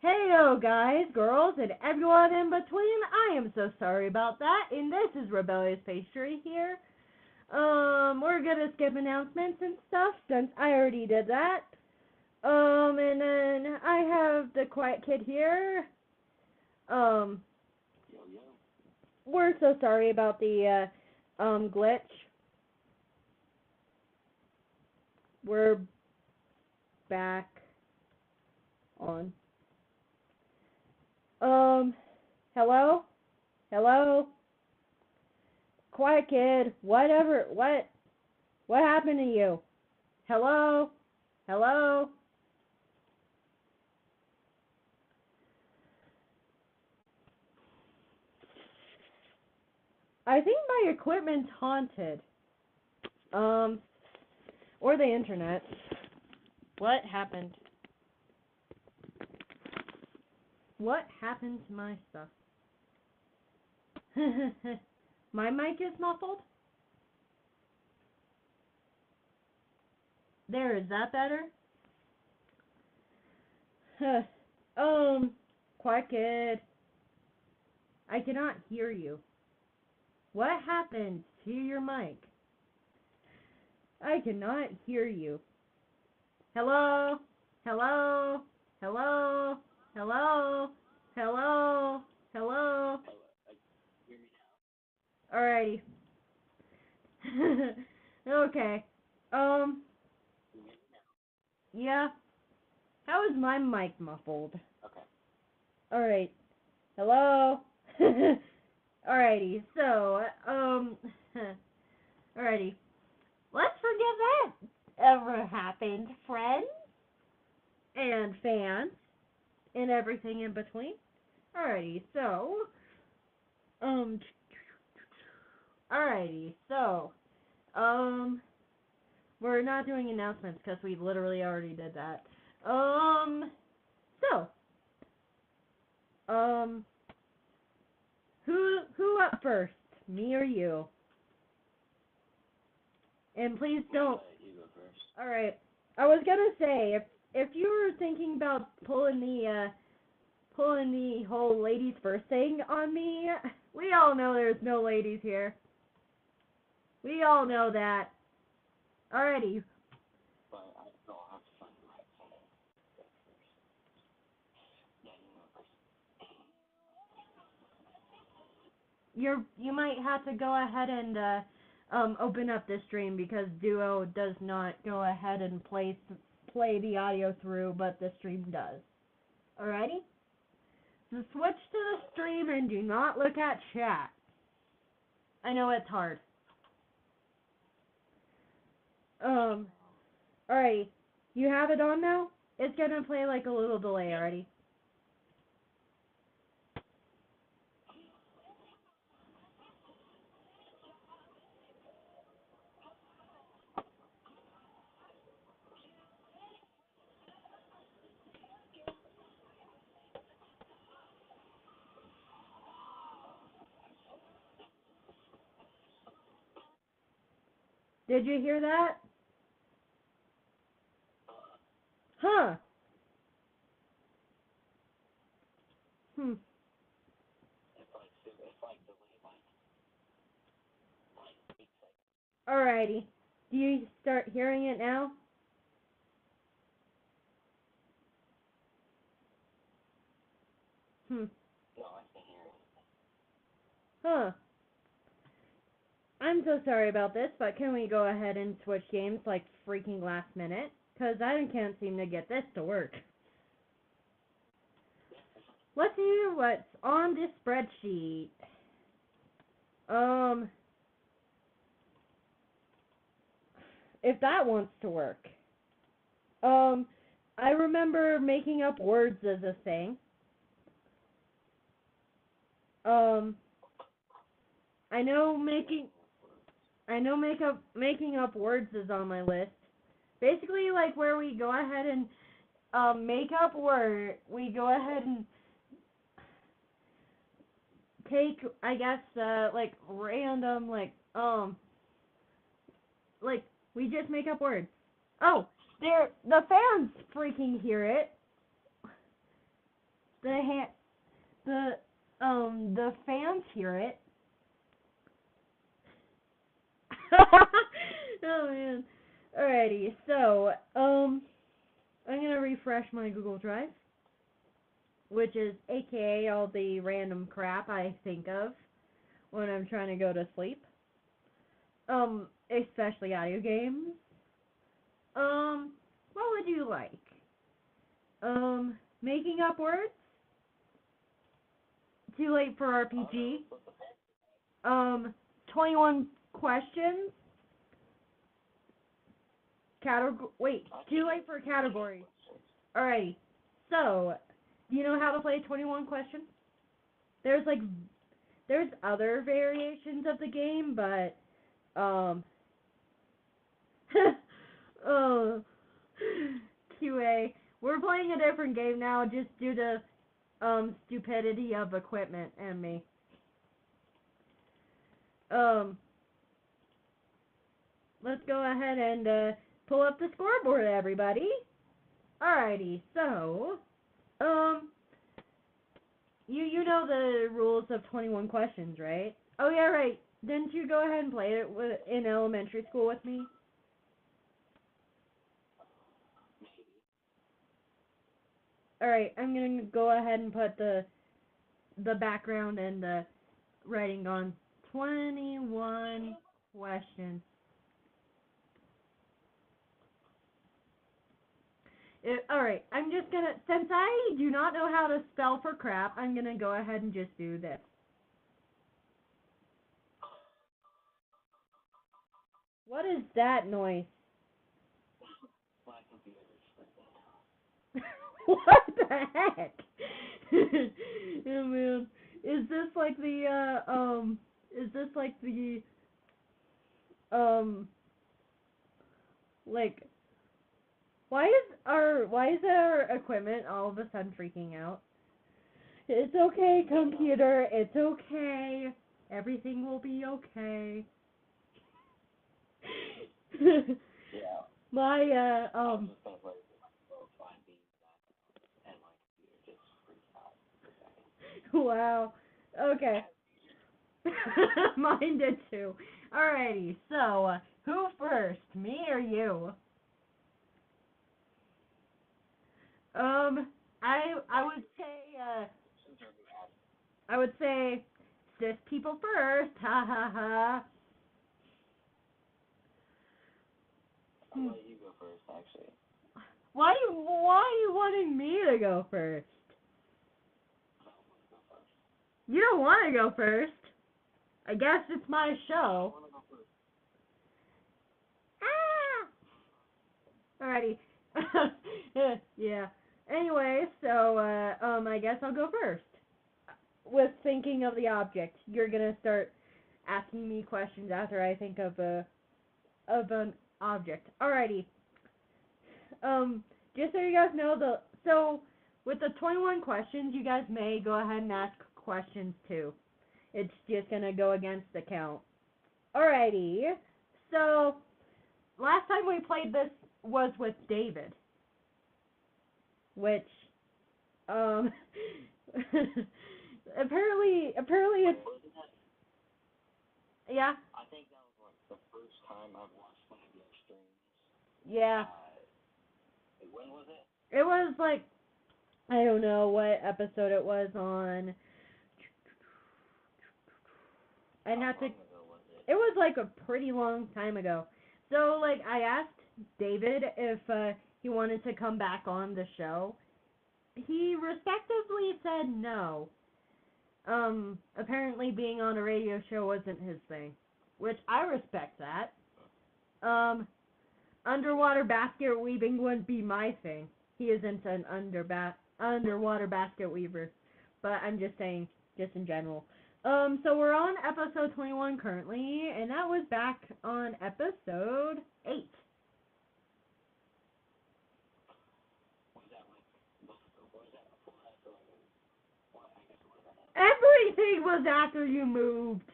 Heyo guys, girls, and everyone in between. I am so sorry about that, and this is Rebellious Pastry here. We're gonna skip announcements and stuff since I already did that. And then I have the quiet kid here. Um, we're so sorry about the glitch. We're back on. Hello? Hello? Quiet kid, whatever, what happened to you? Hello? Hello? I think my equipment's haunted. Or the internet. What happened? What happened to my stuff? My mic is muffled? There, is that better? Quiet kid. I cannot hear you. What happened to your mic? I cannot hear you. Hello? Hello? Hello? Hello? Hello? Hello? Alrighty. Okay. Yeah. How is my mic muffled? Okay. Alright. Hello? Alrighty. So, alrighty. Let's forget that ever happened, friends and fans and everything in between. Alrighty, so, we're not doing announcements because we literally already did that. So, who up first, me or you? And please don't. You go first. All right. I was gonna say if you were thinking about pulling the whole ladies first thing on me, we all know there's no ladies here. We all know that. Alrighty. But I don't have to find the right thing. You might have to go ahead and open up this stream because Duo does not go ahead and play the audio through, but the stream does. Alrighty? So switch to the stream and do not look at chat. I know it's hard. Alrighty. You have it on now? It's gonna play like a little delay already. Did you hear that? Huh. Alrighty. Do you start hearing it now? No, I can't hear it. Huh. I'm so sorry about this, but can we go ahead and switch games like freaking last minute? Because I can't seem to get this to work. Let's see what's on this spreadsheet. If that wants to work. I remember making up words as a thing. I know making up words is on my list. Basically, like where we go ahead and make up word. We go ahead and take, I guess, like random, like we just make up words. Oh, the fans freaking hear it. the the fans hear it. Oh man. Alrighty, so I'm gonna refresh my Google Drive, which is AKA all the random crap I think of when I'm trying to go to sleep. Especially audio games. What would you like? Making up words? Too late for RPG? 21 questions? Wait, too late for category. Alrighty. So, do you know how to play 21 questions? There's other variations of the game, but, oh, QA. We're playing a different game now just due to, stupidity of equipment and me. Let's go ahead and, pull up the scoreboard, everybody. Alrighty, so, you know the rules of 21 questions, right? Oh yeah, right. Didn't you go ahead and play it in elementary school with me? Alright, I'm gonna go ahead and put the background and the writing on 21 questions. Alright, I'm just gonna, since I do not know how to spell for crap, I'm gonna go ahead and just do this. What is that noise? What the heck? Oh man. Is this like like, why is our equipment all of a sudden freaking out? It's okay, computer, it's okay. Everything will be okay. Yeah. My Wow. Okay. Mine did too. Alrighty, so who first, me or you? I would say cis people first. Ha ha ha. I'll let you go first, actually. Why are you wanting me to go first? You don't want to go first. I guess it's my show. I want to go first. Alrighty. Yeah. Anyway, so I guess I'll go first. With thinking of the object, you're gonna start asking me questions after I think of an object. Alrighty. Just so you guys know, so with the 21 questions, you guys may go ahead and ask questions too. It's just gonna go against the count. Alrighty. So last time we played this was with David, which apparently it's, yeah. I think that was like the first time I've watched one of your streams. Yeah. When was it? It was like, I don't know what episode it was on. I'd have to. It was like a pretty long time ago. So like I asked David if he wanted to come back on the show. He respectively said no. Apparently being on a radio show wasn't his thing, which I respect that. Underwater basket weaving wouldn't be my thing. He isn't an underwater basket weaver, but I'm just saying, just in general. So we're on episode 21 currently, and that was back on episode 8. Everything was after you moved.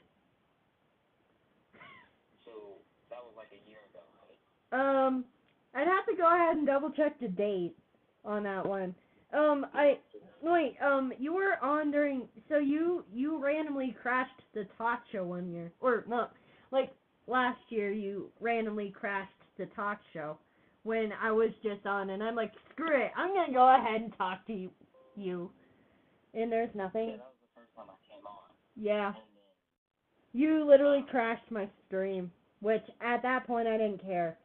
So that was like a year ago, right? I'd have to go ahead and double check the date on that one. I wait, you were on during, so you randomly crashed the talk show one year, or no, like last year you randomly crashed the talk show when I was just on, and I'm like, screw it, I'm gonna go ahead and talk to you, and there's nothing. Yeah, that was the first time I came on. Yeah, And then, you literally crashed my stream, which at that point I didn't care.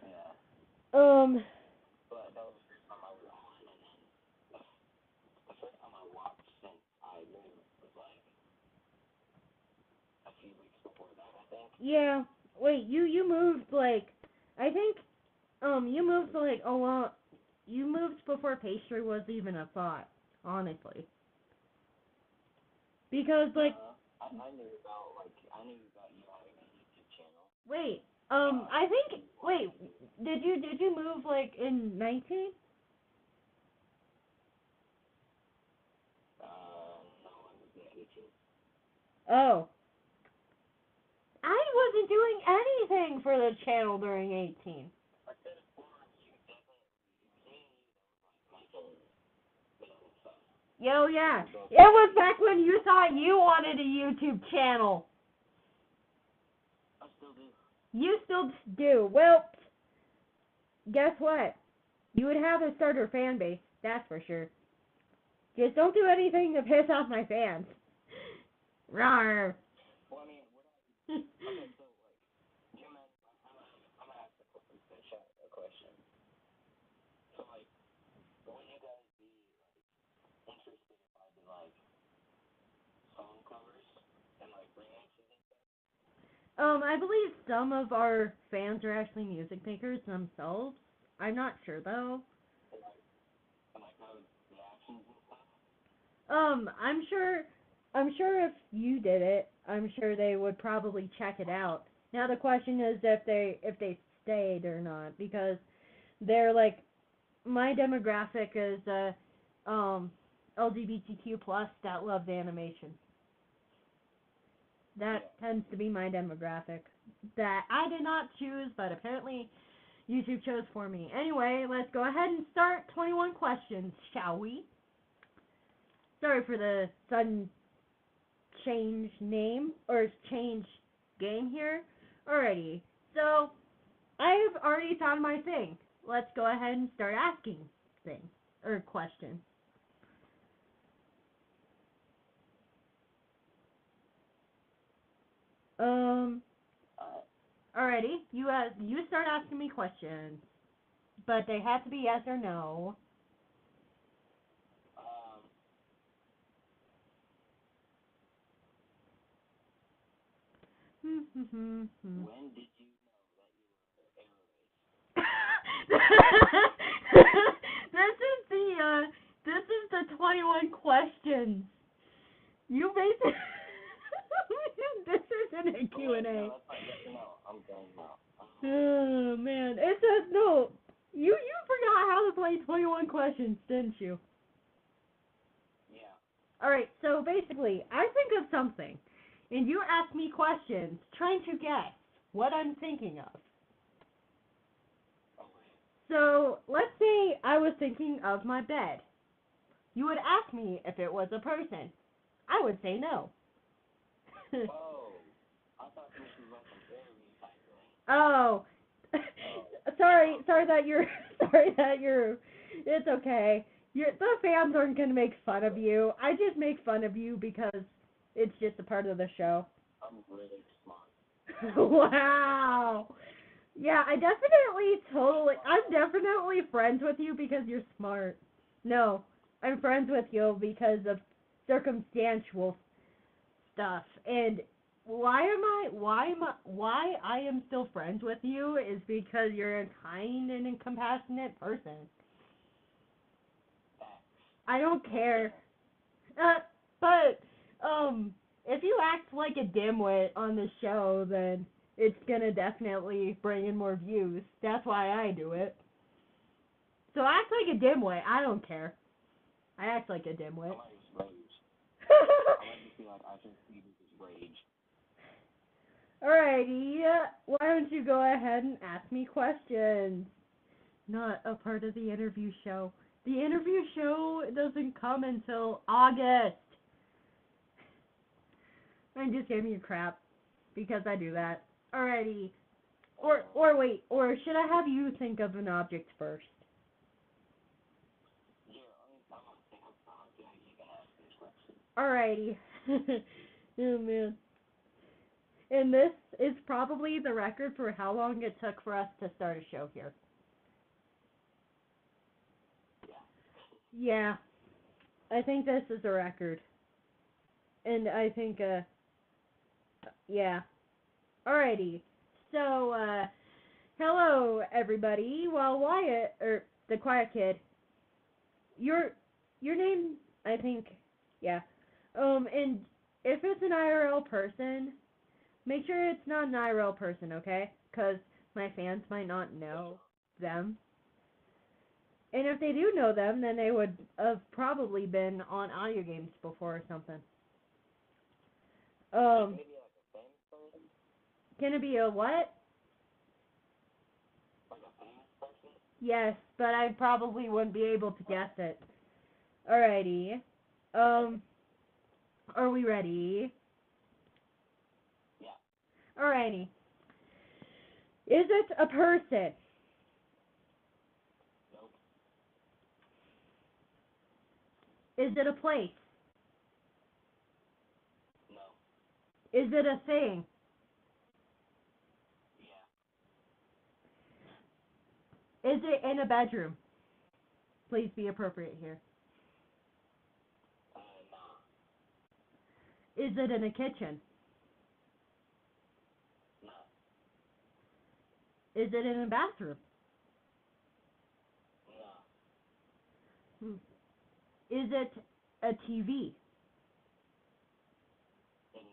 yeah. Um, But that was the first time I was on, and then the first time I watched since I moved was like a few weeks before that, I think. yeah. Wait, you moved like, I think you moved like a lot. You moved before pastry was even a thought, honestly. Because like, I knew about you having a YouTube channel. wait, I think, wait, did you move like in 19? No, I was in 18. Oh, I wasn't doing anything for the channel during 18. I said it before, you definitely, me and you, that was like my main stuff. Yo, yeah, it was back when you thought you wanted a YouTube channel. I still do. You still do. Well, guess what? You would have a starter fan base, that's for sure. Just don't do anything to piss off my fans. Rawr. Well, I mean, okay, so, like, Jim, I'm gonna ask the chat a question. So, like, would you guys be, like, interested if I did, like, song covers and, like, remixes and stuff? I believe some of our fans are actually music makers themselves. I'm not sure though. And, like, those reactions and stuff? I'm sure if you did it, I'm sure they would probably check it out. Now the question is if they stayed or not, because they're like, my demographic is LGBTQ plus that loves animation. That tends to be my demographic that I did not choose, but apparently YouTube chose for me. Anyway, let's go ahead and start 21 questions, shall we? Sorry for the sudden change name, or change game here. Alrighty, so I have already found my thing. Let's go ahead and start asking things, or questions. Alrighty, you start asking me questions, but they have to be yes or no. When did you know that you were This is the 21 questions. You basically this isn't a Q&A. No, that's fine. Yes or no. I'm going now. Oh man, it says no. You forgot how to play 21 questions, didn't you? Yeah. Alright, so basically, I think of something, and you ask me questions, trying to guess what I'm thinking of. So, let's say I was thinking of my bed. You would ask me if it was a person. I would say no. Oh, I thought this was like a very tight thing. Oh. sorry that you're, it's okay. The fans aren't going to make fun of you. I just make fun of you because it's just a part of the show. I'm really smart. Wow. Yeah, I'm definitely friends with you because you're smart. No, I'm friends with you because of circumstantial stuff. And why I am still friends with you is because you're a kind and compassionate person. I don't care. But if you act like a dimwit on the show, then it's gonna definitely bring in more views. That's why I do it. So act like a dimwit. I don't care. I act like a dimwit. I might just rage. I might just be like, I think you just rage. Alrighty, why don't you go ahead and ask me questions? Not a part of the interview show. The interview show doesn't come until August. I'm just giving you crap because I do that. Alrighty. Or wait, or should I have you think of an object first? Yeah, I'm gonna think of an object. You can ask this question. Alrighty. Oh man. And this is probably the record for how long it took for us to start a show here. Yeah. I think this is a record. And I think, yeah. Alrighty. So, hello everybody. Well, Wyatt, or the Quiet Kid, your name, I think, yeah. And if it's an IRL person, make sure it's not an IRL person, okay? Because my fans might not know them. And if they do know them, then they would have probably been on audio games before or something. Maybe like a famous person? Can it be a what? Like a famous person? Yes, but I probably wouldn't be able to guess it. Alrighty. Are we ready? Yeah. Alrighty. Is it a person? Nope. Is it a place? No. Is it a thing? Yeah. Is it in a bedroom? Please be appropriate here. Nah. Is it in a kitchen? No. Is it in a bathroom? No. Is it a TV? It is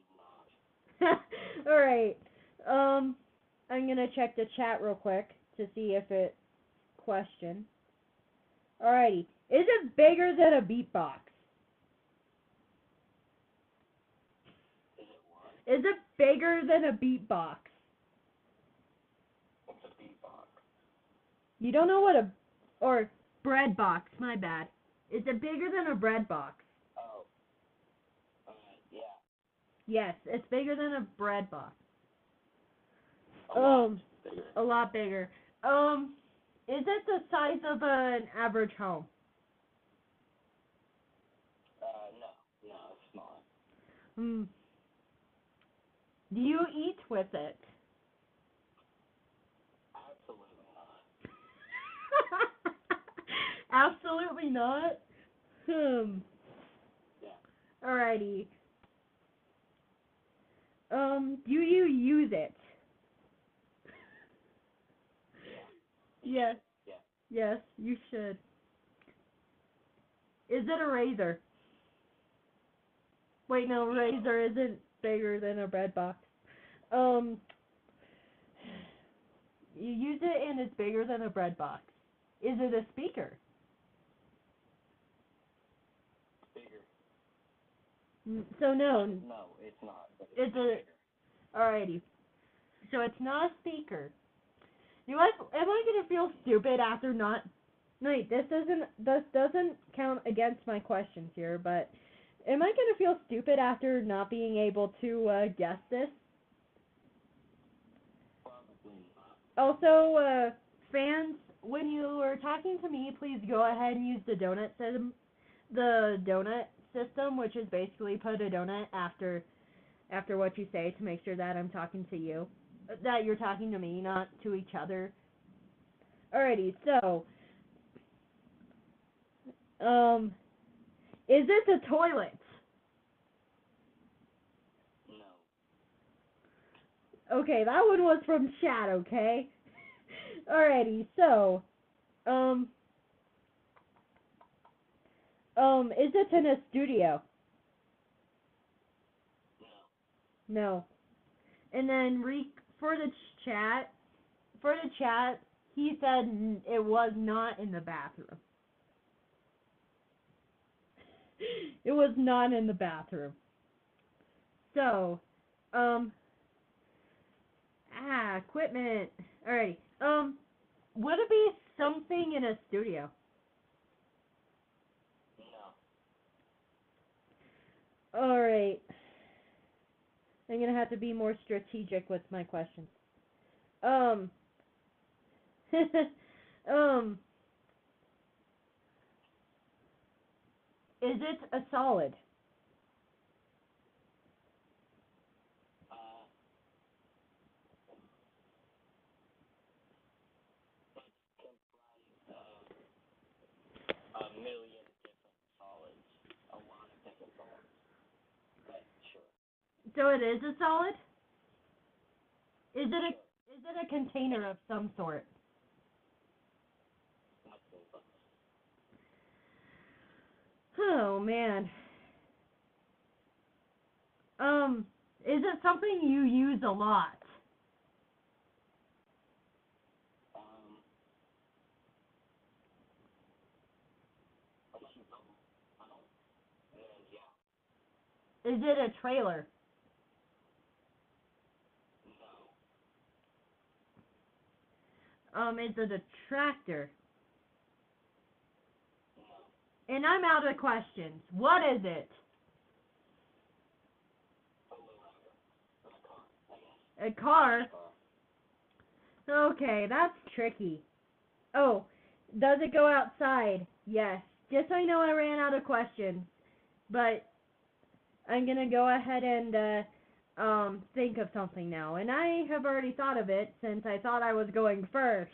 not. Alright. I'm gonna check the chat real quick to see if it question. Alrighty. Is it bigger than a beatbox? Is it what? Is it bigger than a beatbox? What's a beatbox? You don't know what a, or bread box, my bad. Is it bigger than a bread box? Oh. Yeah. Yes, it's bigger than a bread box. A lot bigger. A lot bigger. Is it the size of an average home? No. No, it's not. Do you eat with it? Absolutely not. Absolutely not. Yeah. Alrighty. Do you use it? Yeah. Yes. Yeah. Yes, you should. Is it a razor? Wait, no, razor isn't bigger than a bread box. You use it and it's bigger than a bread box. Is it a speaker? Bigger. So no. No, it's not. But It's a. bigger. Alrighty. So it's not a speaker. Am I gonna feel stupid after not? Wait, this doesn't count against my questions here, but am I gonna feel stupid after not being able to guess this? Probably not. Also, fans, when you are talking to me, please go ahead and use the donut system, which is basically put a donut after what you say to make sure that I'm talking to you, that you're talking to me, not to each other. Alrighty, so, is it a toilet? No. Okay, that one was from chat, okay? Alrighty, so, is it in a studio? No. No. And then for the chat, he said it was not in the bathroom. It was not in the bathroom. So, equipment. Alrighty. Would it be something in a studio? Alright. I'm gonna have to be more strategic with my questions. Um. um. Is it a solid? A million different solids, a lot of different solids, but sure. So it is a solid? Is it a container of some sort? Oh man. Is it something you use a lot? Is it a trailer? Is it a tractor? And I'm out of questions. What is it? A car? Okay, that's tricky. Oh, does it go outside? Yes. Just so I know I ran out of questions. But I'm going to go ahead and think of something now. And I have already thought of it since I thought I was going first.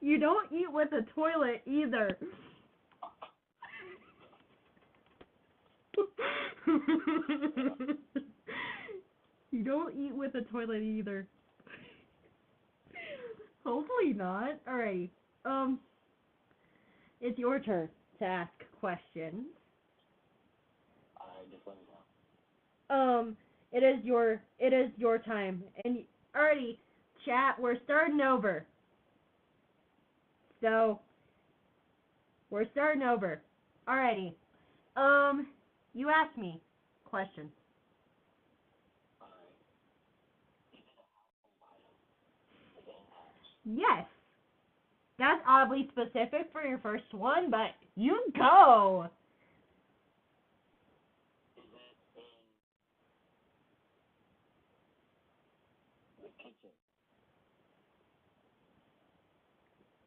you don't eat with a toilet either. You don't eat with a toilet either. Hopefully not. Alright. It's your turn to ask questions. Just let me know. It is your time. And alrighty, chat, we're starting over. So we're starting over. Alrighty. You asked me question. Yes. That's oddly specific for your first one, but you go. Is it in the kitchen?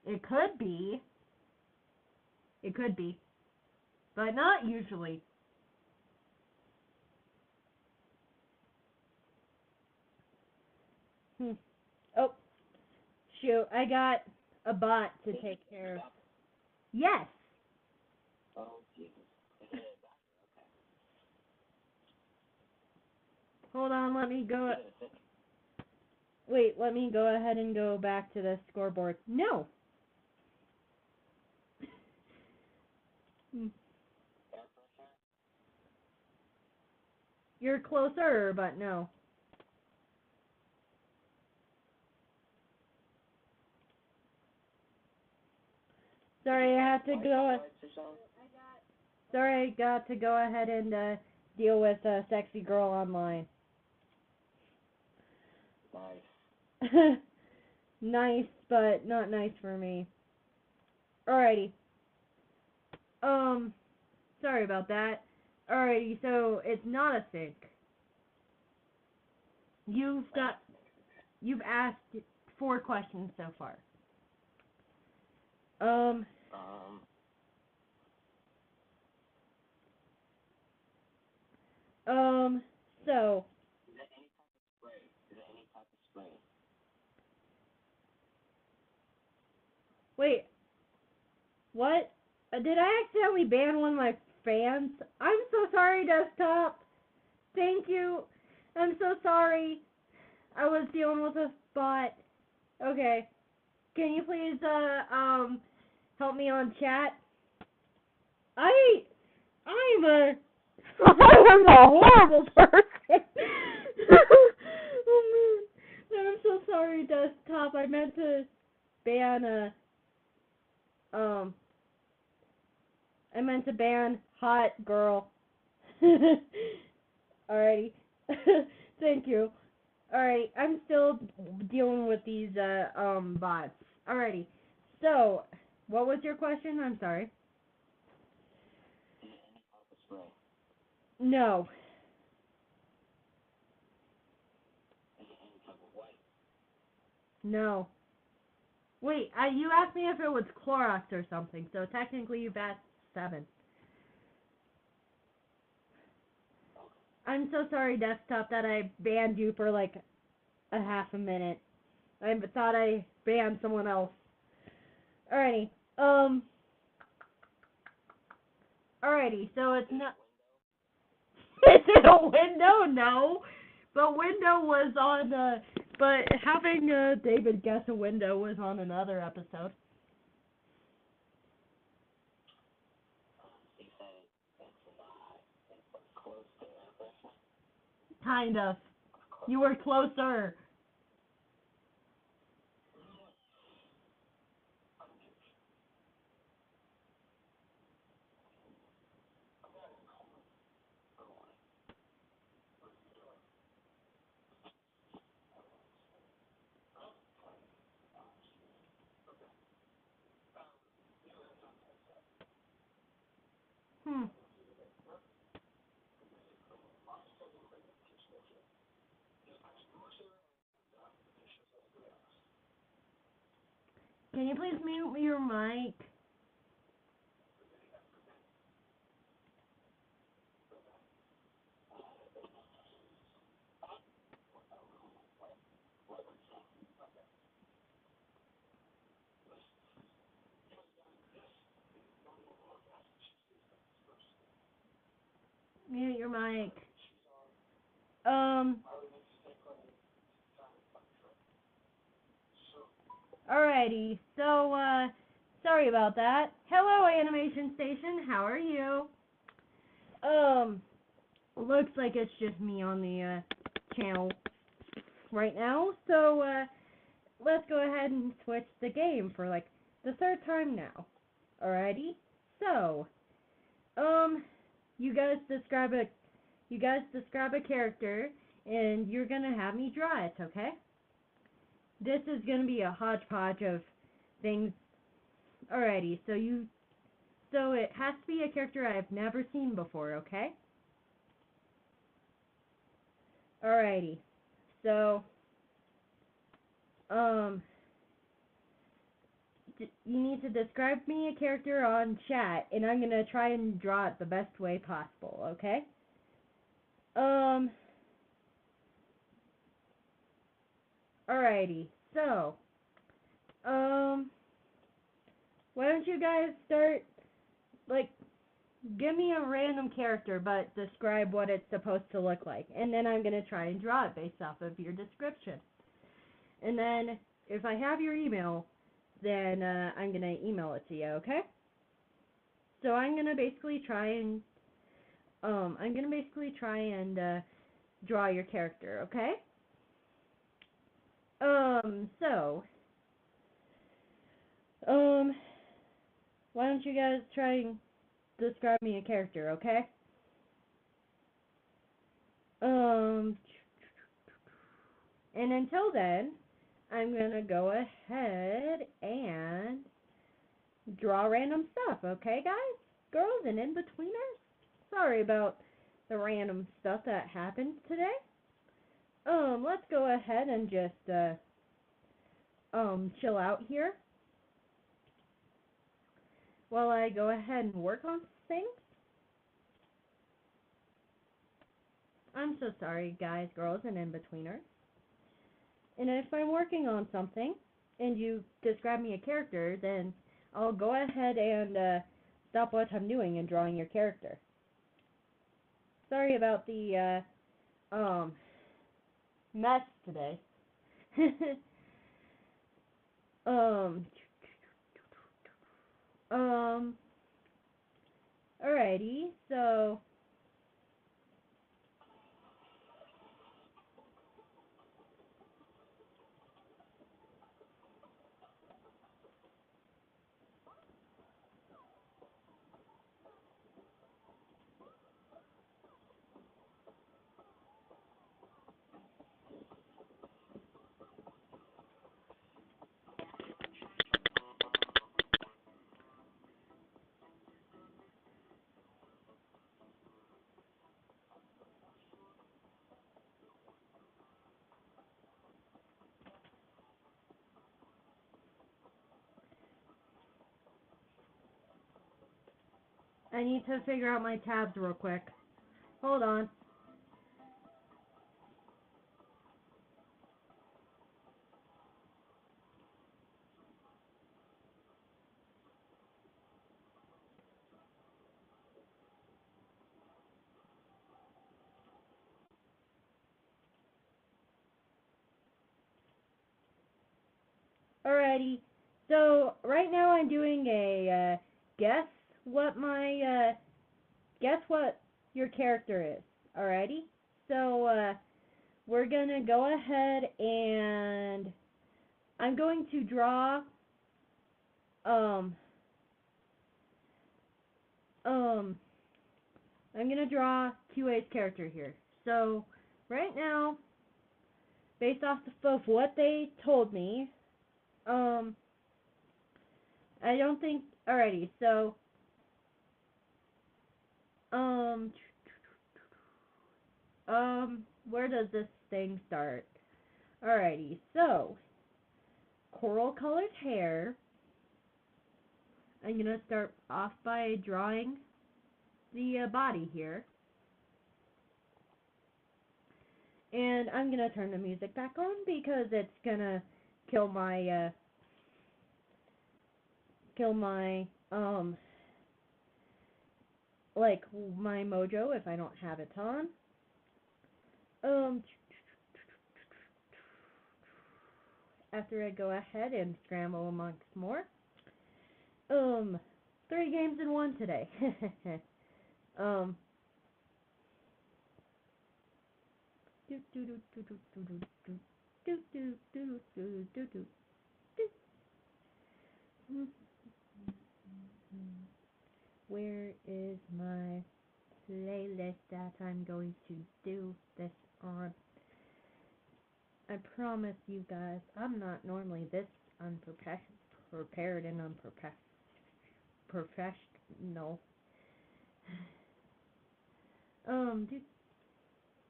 It could be. It could be. But not usually. Oh, shoot. I got a bot to take care of. Yes. Oh, Jesus. Okay. Hold on, let me go. Wait, let me go ahead and go back to the scoreboard. No. You're closer, but no. Sorry, I have to go. Sorry, I got to go ahead and deal with a sexy girl online. Nice. Nice, but not nice for me. Alrighty. Sorry about that. Alrighty, so it's not a sink. You've asked 4 questions so far. So. Is that any type of spray? Is that any type of spray? Wait. What? Did I accidentally ban one of my fans? I'm so sorry, desktop. Thank you. I'm so sorry. I was dealing with a bot. Okay. Can you please help me on chat? I'm a horrible person. Oh man. I'm so sorry, desktop. I meant to ban I meant to ban hot girl. Alrighty. Thank you. Alright, I'm still dealing with these bots. Alrighty. So, what was your question? I'm sorry. Is it any type of spray? No. Is it any type of white? No. Wait, you asked me if it was Clorox or something, so technically you've asked 7. I'm so sorry, Desktop, that I banned you for like a half a minute. I thought I banned someone else. Alrighty. Alrighty, so it's not... Is it a window? No. But window was on, but having David guess a window was on another episode. You say it's not. It's like close to air freshener. Kind of. You were closer. Hmm. Can you please mute your mic? Mute your mic. Alrighty, so, sorry about that. Hello, Animation Station, how are you? Looks like it's just me on the, channel right now, so, let's go ahead and switch the game for, like, the 3rd time now. Alrighty? So, you guys describe a character, and you're gonna have me draw it, okay? This is gonna be a hodgepodge of things. Alrighty, so it has to be a character I've never seen before, okay? Alrighty, so, you need to describe me a character on chat, and I'm gonna try and draw it the best way possible, okay? Alrighty, so, why don't you guys start, like, give me a random character, but describe what it's supposed to look like, and then I'm gonna try and draw it based off of your description. And then, if I have your email, then, I'm gonna email it to you, okay? So I'm gonna basically try and, draw your character, okay? So, why don't you guys try and describe me a character, okay? And until then, I'm gonna go ahead and draw random stuff, okay, guys? Girls and in-betweeners? Sorry about the random stuff that happened today. Let's go ahead and just, chill out here while I go ahead and work on things. I'm so sorry, guys, girls, and in-betweeners. And if I'm working on something and you describe me a character, then I'll go ahead and stop what I'm doing and drawing your character. Sorry about the mess today. Alrighty, so I need to figure out my tabs real quick. Hold on. Alrighty. So right now I'm doing a guess what my guess what your character is. Alrighty. So we're gonna go ahead and I'm going to draw um um I'm gonna draw QA's character here. So right now, based off of what they told me, I don't think. Alrighty, so um where does this thing start? Alrighty, so coral colored hair. I'm gonna start off by drawing the body here, and I'm gonna turn the music back on because it's gonna kill my like my mojo if I don't have it on. Um, After I go ahead and scramble amongst more. 3 games in 1 today. um, do do do do do do do do do do do do do do. Where is my playlist that I'm going to do this on? I promise you guys, I'm not normally this unprepared and unprofessional. Do,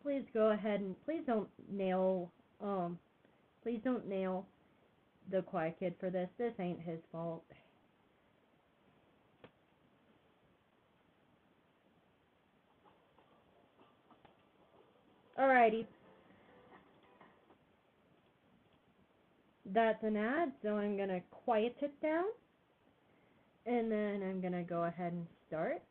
please go ahead and please don't nail the Quiet Kid for this. This ain't his fault. Alrighty. That's an ad, so I'm gonna quiet it down. And then I'm gonna go ahead and start.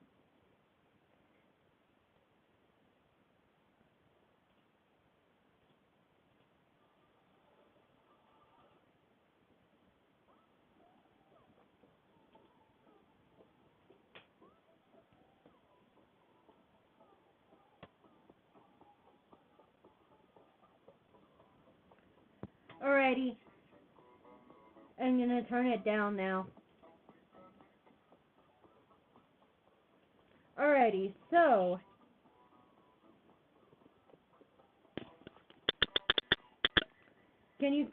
Alrighty. I'm gonna turn it down now. Alrighty, so can you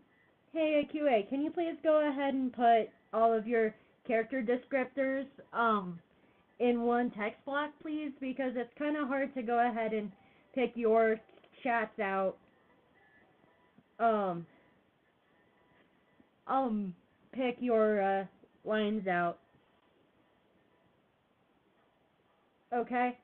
hey QA, can you please go ahead and put all of your character descriptors in one text block, please? Because it's kind of hard to go ahead and pick your chats out. Um, pick your lines out. Okay?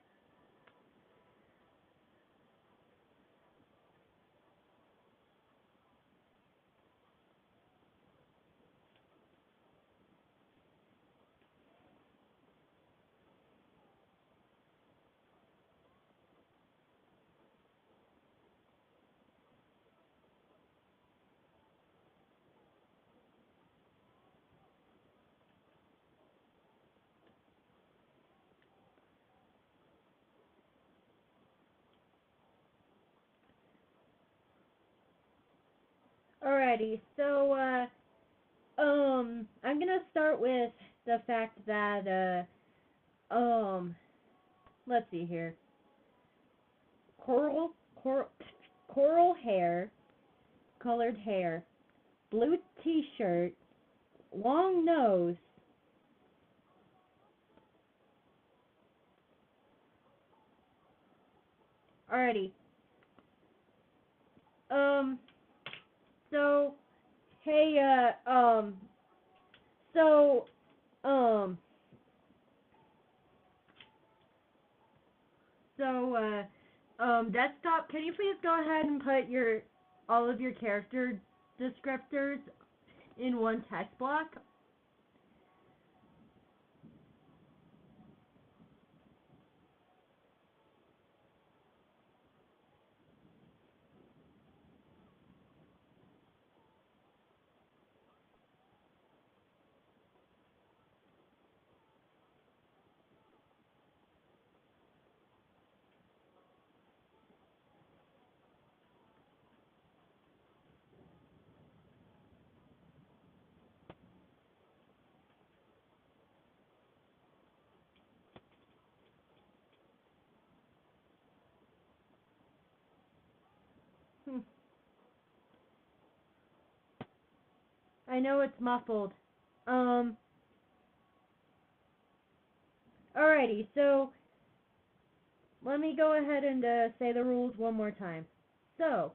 Alrighty, so I'm gonna start with the fact that let's see here. Coral, cor- coral hair, colored hair, blue T-shirt, long nose. Alrighty. Um. So, hey. So, um. So, desktop, can you please go ahead and put all of your character descriptors in one text block? Hmm. I know it's muffled. Um, Alrighty, so let me go ahead and say the rules one more time. So,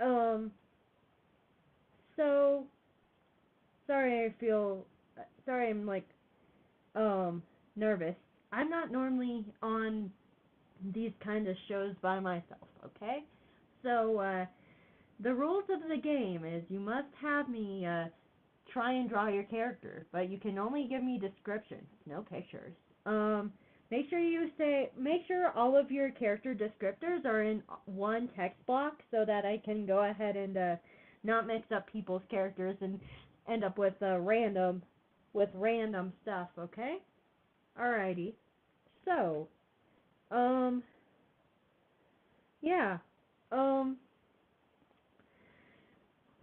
um, so sorry, sorry, I'm like nervous. I'm not normally on these kind of shows by myself, okay? So, the rules of the game is you must have me try and draw your character, but you can only give me descriptions, no pictures. Um, make sure all of your character descriptors are in one text block so that I can go ahead and not mix up people's characters and end up with random stuff, okay? Alrighty. So, um, yeah. Um,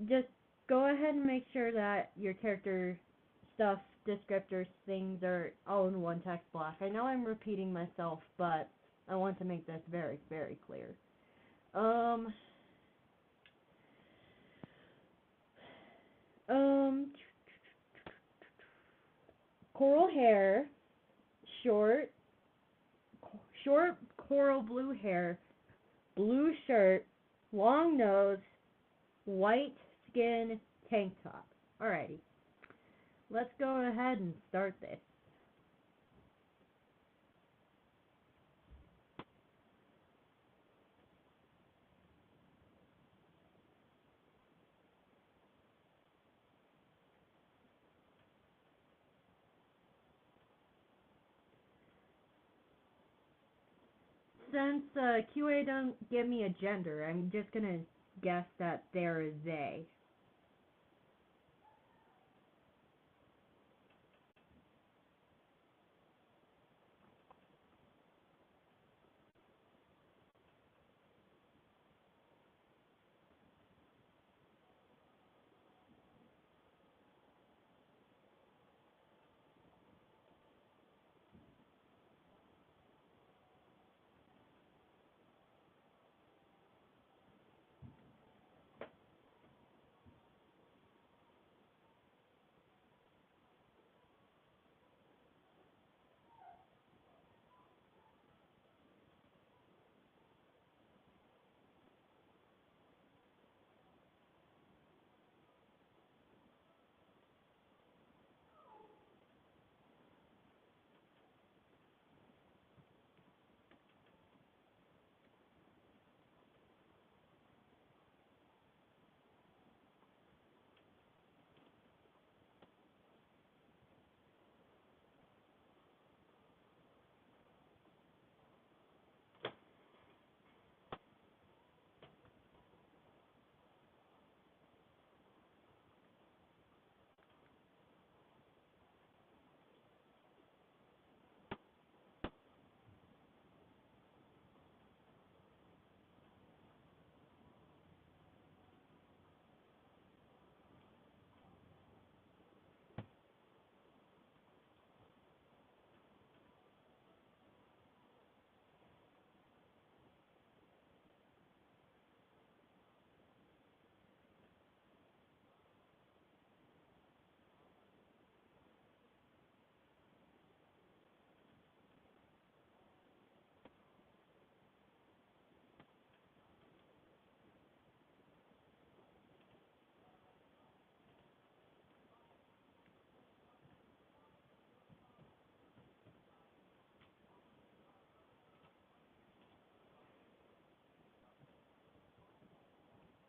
just go ahead and make sure that your character stuff, descriptors, things are all in one text block. I know I'm repeating myself, but I want to make this very, very clear. Um, um, coral hair, short, short coral blue hair, blue shirt, long nose, white skin, tank top. Alrighty, let's go ahead and start this. Since QA don't give me a gender, I'm just gonna guess that they're they.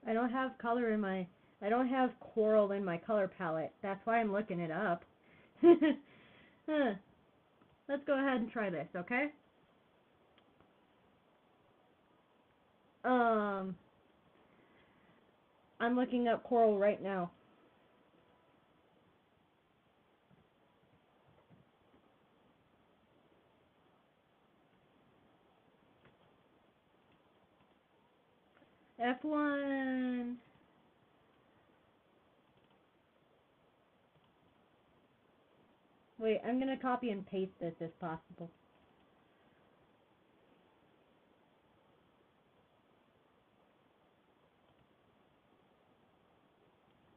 I don't have color in my. I don't have coral in my color palette. That's why I'm looking it up. Huh. Let's go ahead and try this, okay? Um, I'm looking up coral right now. F1. Wait, I'm gonna copy and paste this if possible.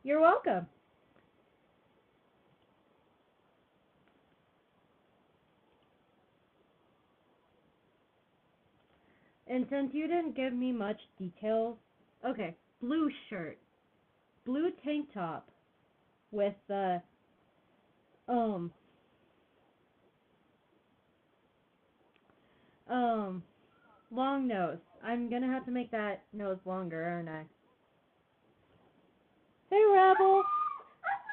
You're welcome. And since you didn't give me much details, okay, blue shirt, blue tank top with the um um long nose. I'm gonna have to make that nose longer, aren't I? Hey, Rebel.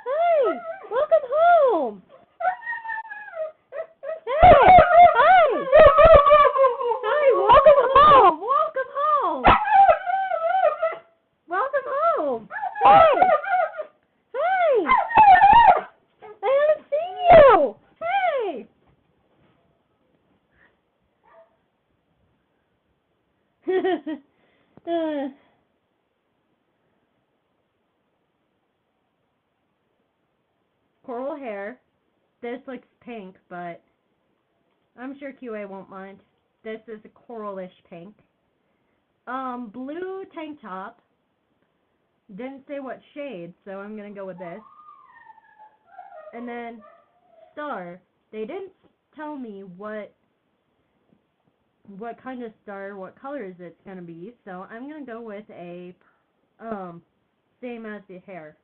Hi. Welcome home. Hey. Hi. Hi. Welcome home. Welcome home. Welcome home. Hey. Hey. I haven't seen you. Hey. uh, coral hair. This looks pink, but I'm sure QA won't mind. This is a coralish pink. Blue tank top. Didn't say what shade, so I'm gonna go with this. And then star. They didn't tell me what kind of star, what colors it's gonna be, so I'm gonna go with a same as the hair.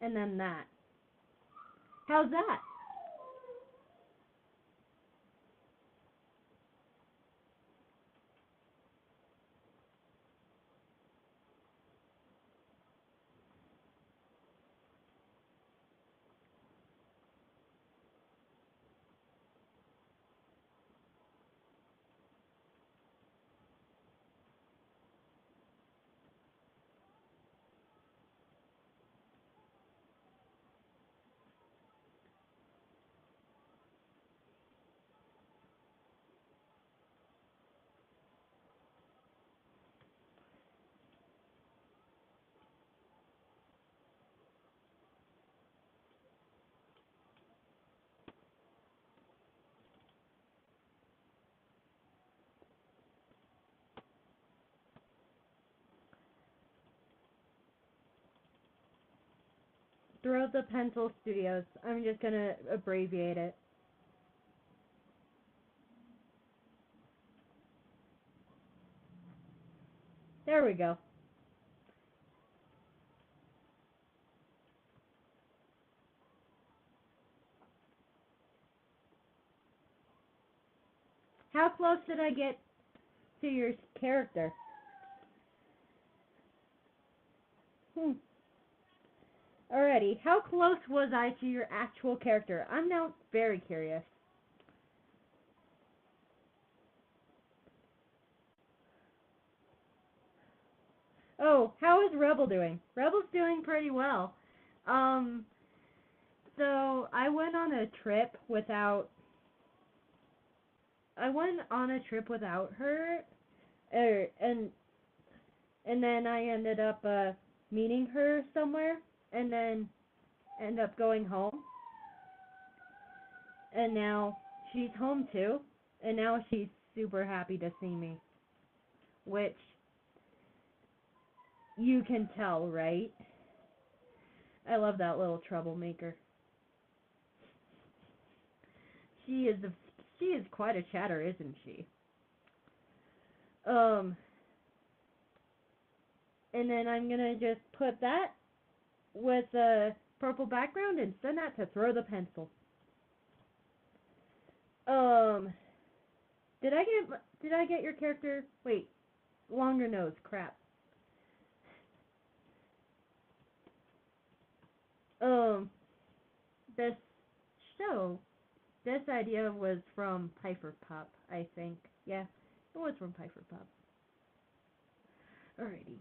And then that. How's that? Throw the Pencil Studios. I'm just gonna abbreviate it. There we go. How close did I get to your character? Alrighty, how close was I to your actual character? I'm now very curious. Oh, how is Rebel doing? Rebel's doing pretty well. Um, so I went on a trip without her, er, and then I ended up meeting her somewhere, and then end up going home, and now she's home too, and now she's super happy to see me, which you can tell, right? I love that little troublemaker. She is a, she is quite a chatter, isn't she? Um, and then I'm gonna just put that with a purple background and send that to Throw the Pencil. Um, did I get your character? Wait, longer nose. Crap. Um, this show, this idea was from Piper Pop, I think. Yeah, it was from Piper Pop. Alrighty,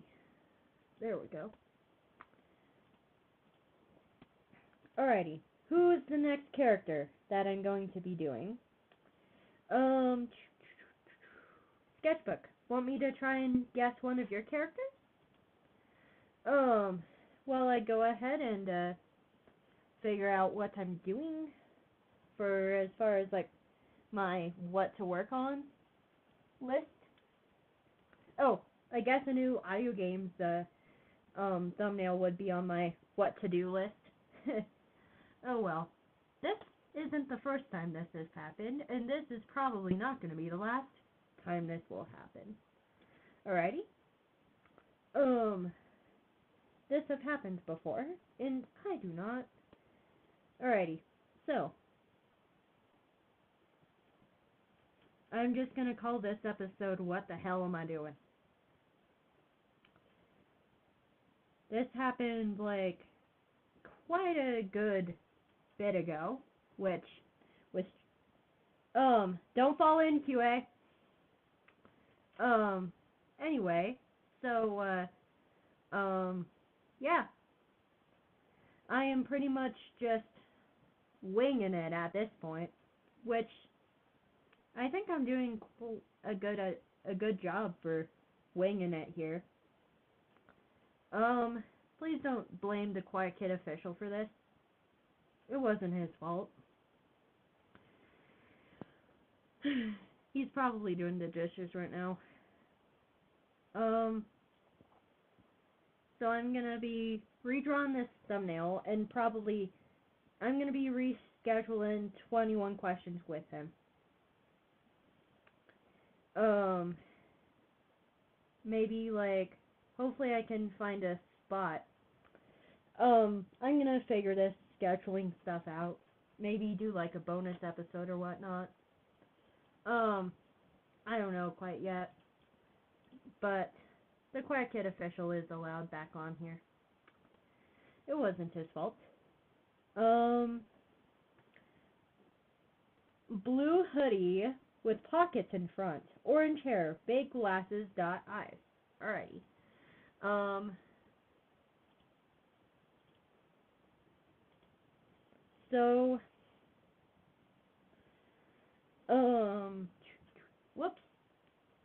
there we go. Alrighty, who's the next character that I'm going to be doing? Um, Sketchbook. Want me to try and guess one of your characters? Um, well, I go ahead and figure out what I'm doing for as far as like my what to work on list. Oh, I guess a new audio games thumbnail would be on my what to do list. Oh well. This isn't the first time this has happened, and this is probably not going to be the last time this will happen. Alrighty? This have happened before, and I do not. Alrighty. So, I'm just going to call this episode What the Hell Am I Doing? This happened like quite a good bit ago, which was don't fall in QA. Anyway, so yeah, I am pretty much just winging it at this point, which I think I'm doing a good job for winging it here. Please don't blame the Quiet Kid official for this. It wasn't his fault. He's probably doing the dishes right now. So I'm gonna be redrawing this thumbnail and probably I'm gonna be rescheduling 21 questions with him. Maybe like hopefully I can find a spot. I'm gonna figure this scheduling stuff out. Maybe do like a bonus episode or whatnot. I don't know quite yet. But the Quiet Kid official is allowed back on here. It wasn't his fault. Blue hoodie with pockets in front. Orange hair, big glasses, dot eyes. Alrighty. So, whoops.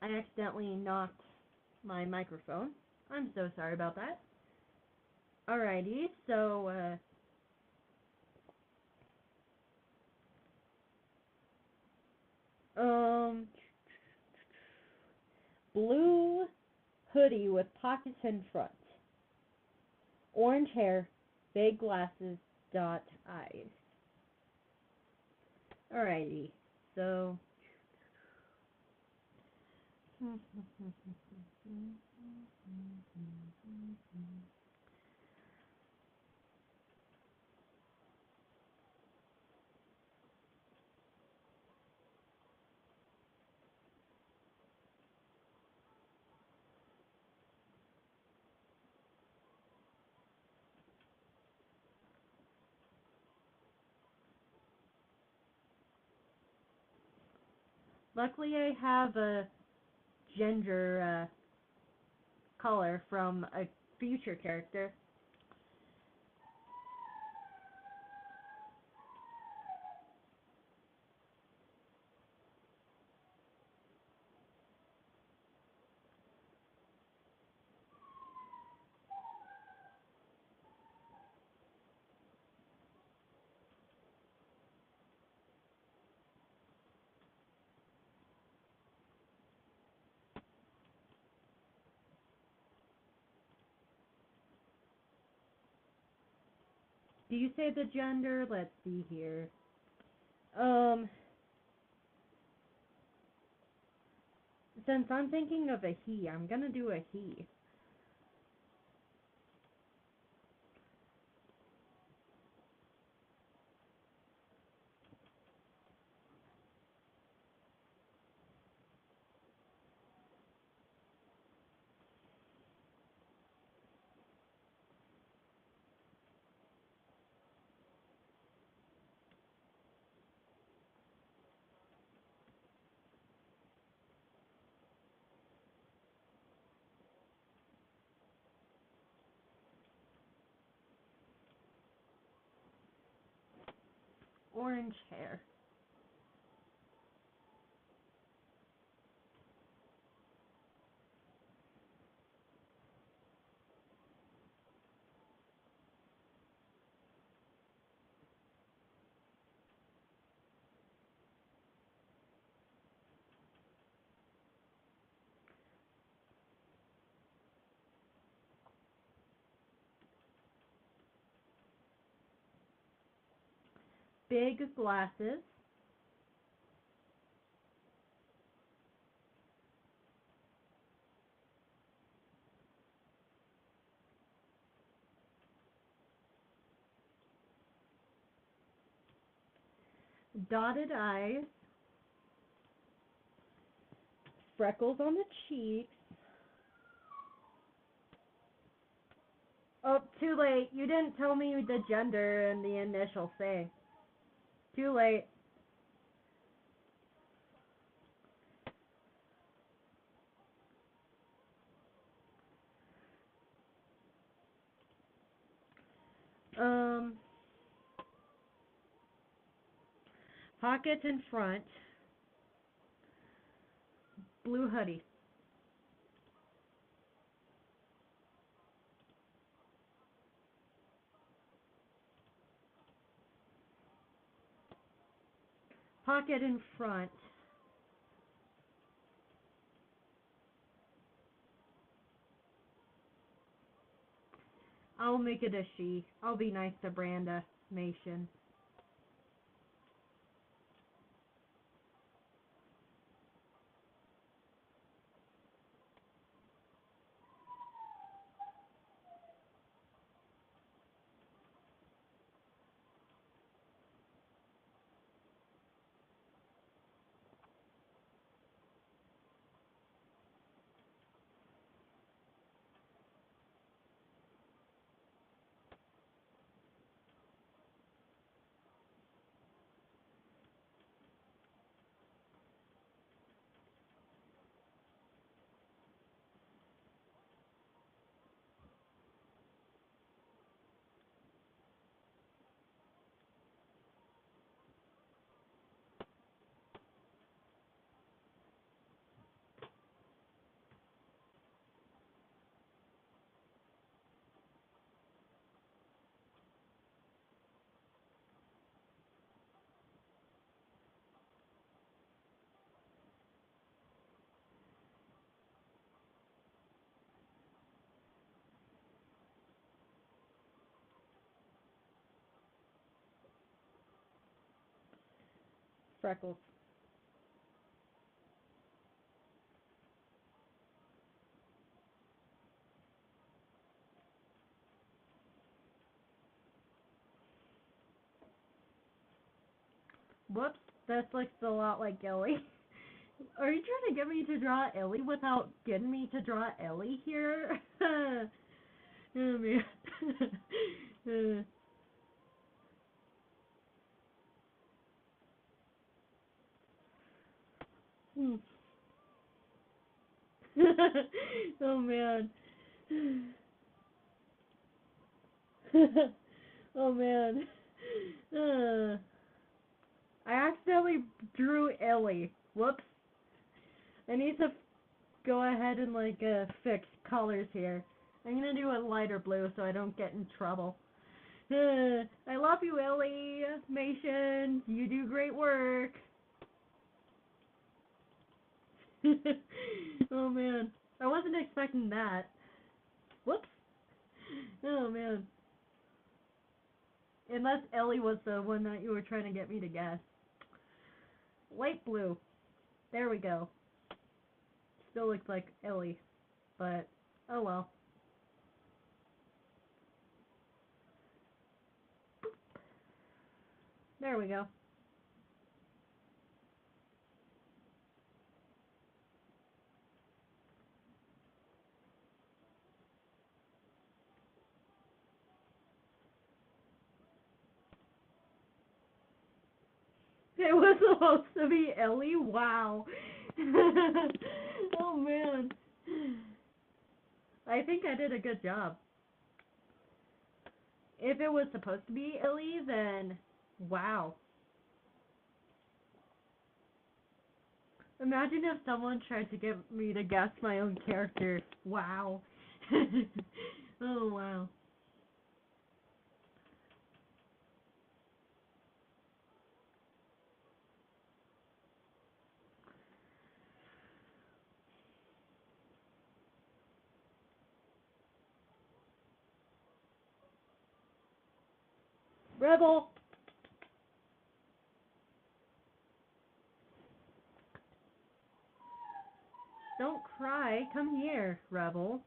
I accidentally knocked my microphone. I'm so sorry about that. Alrighty, so, blue hoodie with pockets in front. Orange hair, big glasses, dot eyes. Alrighty, so. Luckily, I have a gender color from a future character. Do you say the gender? Let's see here. Since I'm thinking of a he, I'm gonna do a he. orange hair. Big glasses. Dotted eyes. Freckles on the cheeks. Oh, too late. You didn't tell me the gender and the initial thing. Too late. Pockets in front. Blue hoodie. Pocket in front. I'll make it a she. I'll be nice to Branda Nation. Freckles. Whoops, this looks a lot like Ellie. Are you trying to get me to draw Ellie without getting me to draw Ellie here? Oh man. Hmm. Oh man. Oh man. I accidentally drew Ellie. Whoops. I need to go ahead and fix colors here. I'm gonna do a lighter blue so I don't get in trouble. I love you, Ellie Nation. You do great work. Oh man, I wasn't expecting that. Whoops. Oh man. Unless Ellie was the one that you were trying to get me to guess. Light blue. There we go. Still looks like Ellie, but oh well. There we go. It was supposed to be Ellie? Wow. Oh man. I think I did a good job. If it was supposed to be Ellie, then wow. Imagine if someone tried to get me to guess my own character. Wow. Oh, wow. Rebel! Don't cry. Come here, Rebel.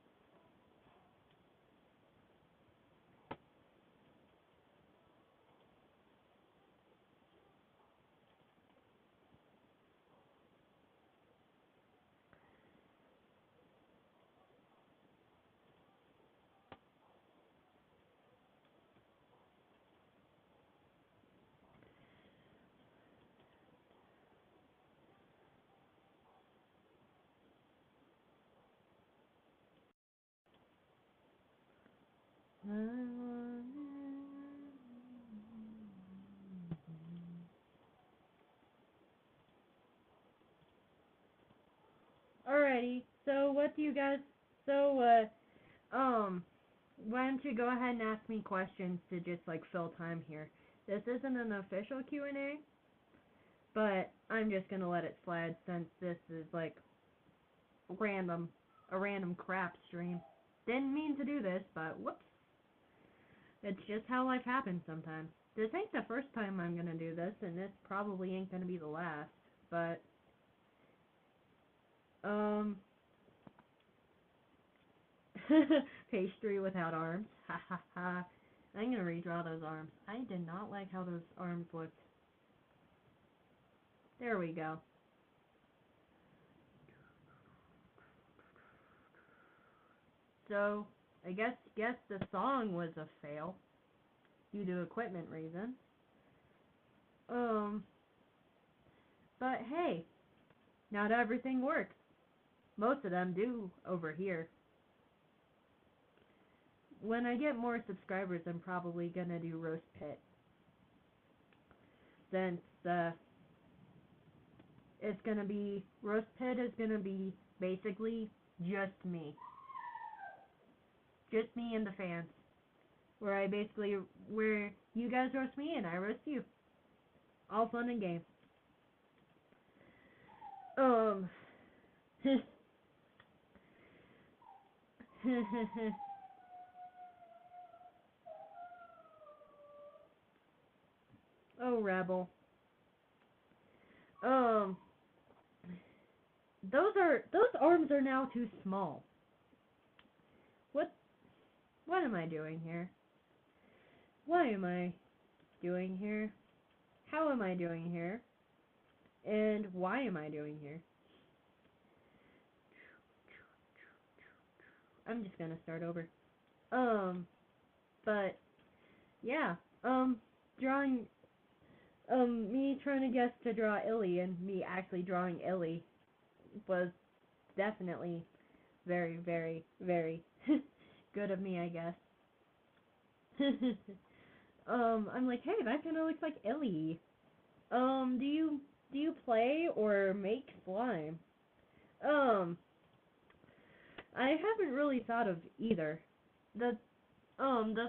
Alrighty. So what do you guys? So why don't you go ahead and ask me questions to just like fill time here? This isn't an official Q&A, but I'm just gonna let it slide since this is like random, a random crap stream. Didn't mean to do this, but whoops. It's just how life happens sometimes. This ain't the first time I'm gonna do this, and this probably ain't gonna be the last. But pastry without arms. Ha ha ha. I'm gonna redraw those arms. I did not like how those arms looked. There we go. So, I guess the song was a fail due to equipment reasons. But hey, not everything works. Most of them do over here. When I get more subscribers, I'm probably gonna do Roast Pit. Since it's gonna be, Roast Pit is gonna be basically just me. Just me and the fans. Where you guys roast me and I roast you. All fun and games. Oh, Rebel. Those arms are now too small. What am I doing here? Why am I doing here? How am I doing here? And why am I doing here? I'm just gonna start over. But yeah, drawing, me trying to guess to draw Illy and me actually drawing Illy was definitely very, very, very good of me, I guess. I'm like, hey, that kind of looks like Illy. Do you play or make slime? I haven't really thought of either. The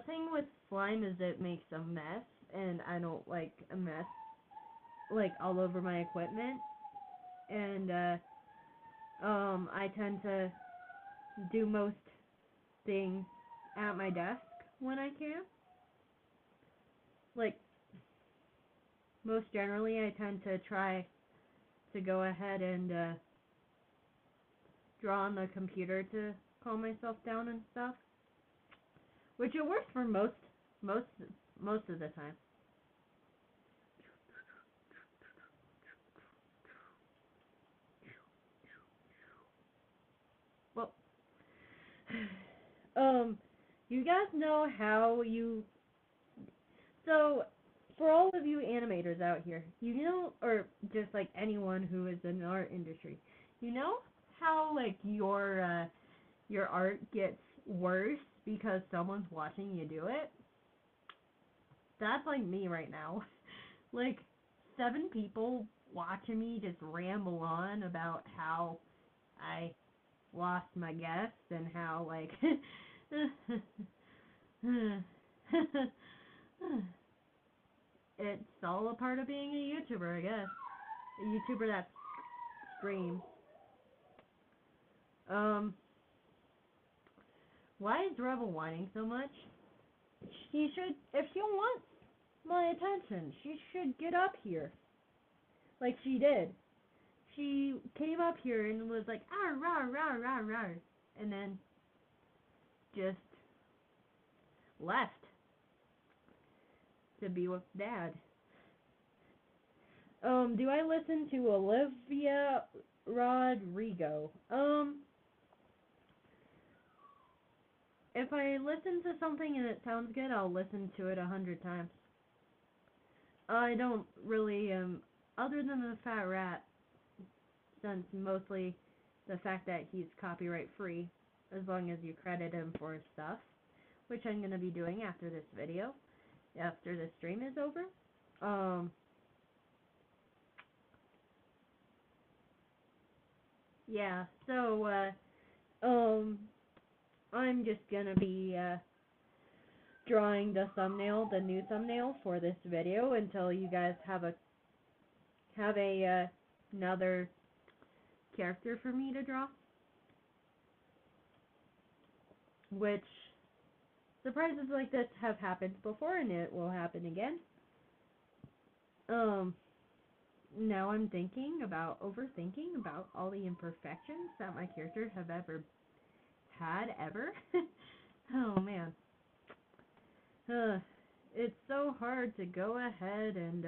thing with slime is it makes a mess, and I don't like a mess like all over my equipment. And I tend to do most things at my desk when I can. Like most generally, I tend to try to go ahead and draw on the computer to calm myself down and stuff, which it works for most most of the time. Well, you guys know how you. So, for all of you animators out here, you know, or just like anyone who is in the art industry, you know how like your art gets worse because someone's watching you do it? That's like me right now. Like 7 people watching me just ramble on about how I lost my guest and how, like, it's all a part of being a YouTuber, I guess. A YouTuber that screams. Why is Rebel whining so much? She should, if she wants my attention, she should get up here. Like she did. She came up here and was like, "Arr, rawr, rawr, rawr, rawr," and then just left to be with Dad. Do I listen to Olivia Rodrigo? If I listen to something and it sounds good, I'll listen to it 100 times. I don't really, other than the Fat Rat, since mostly the fact that he's copyright free, as long as you credit him for his stuff, which I'm going to be doing after this video, after the stream is over. Yeah, so, I'm just going to be, drawing the thumbnail, the new thumbnail for this video until you guys have another character for me to draw, which surprises like this have happened before and it will happen again. Now I'm overthinking about all the imperfections that my characters have ever had ever. Oh man. It's so hard to go ahead and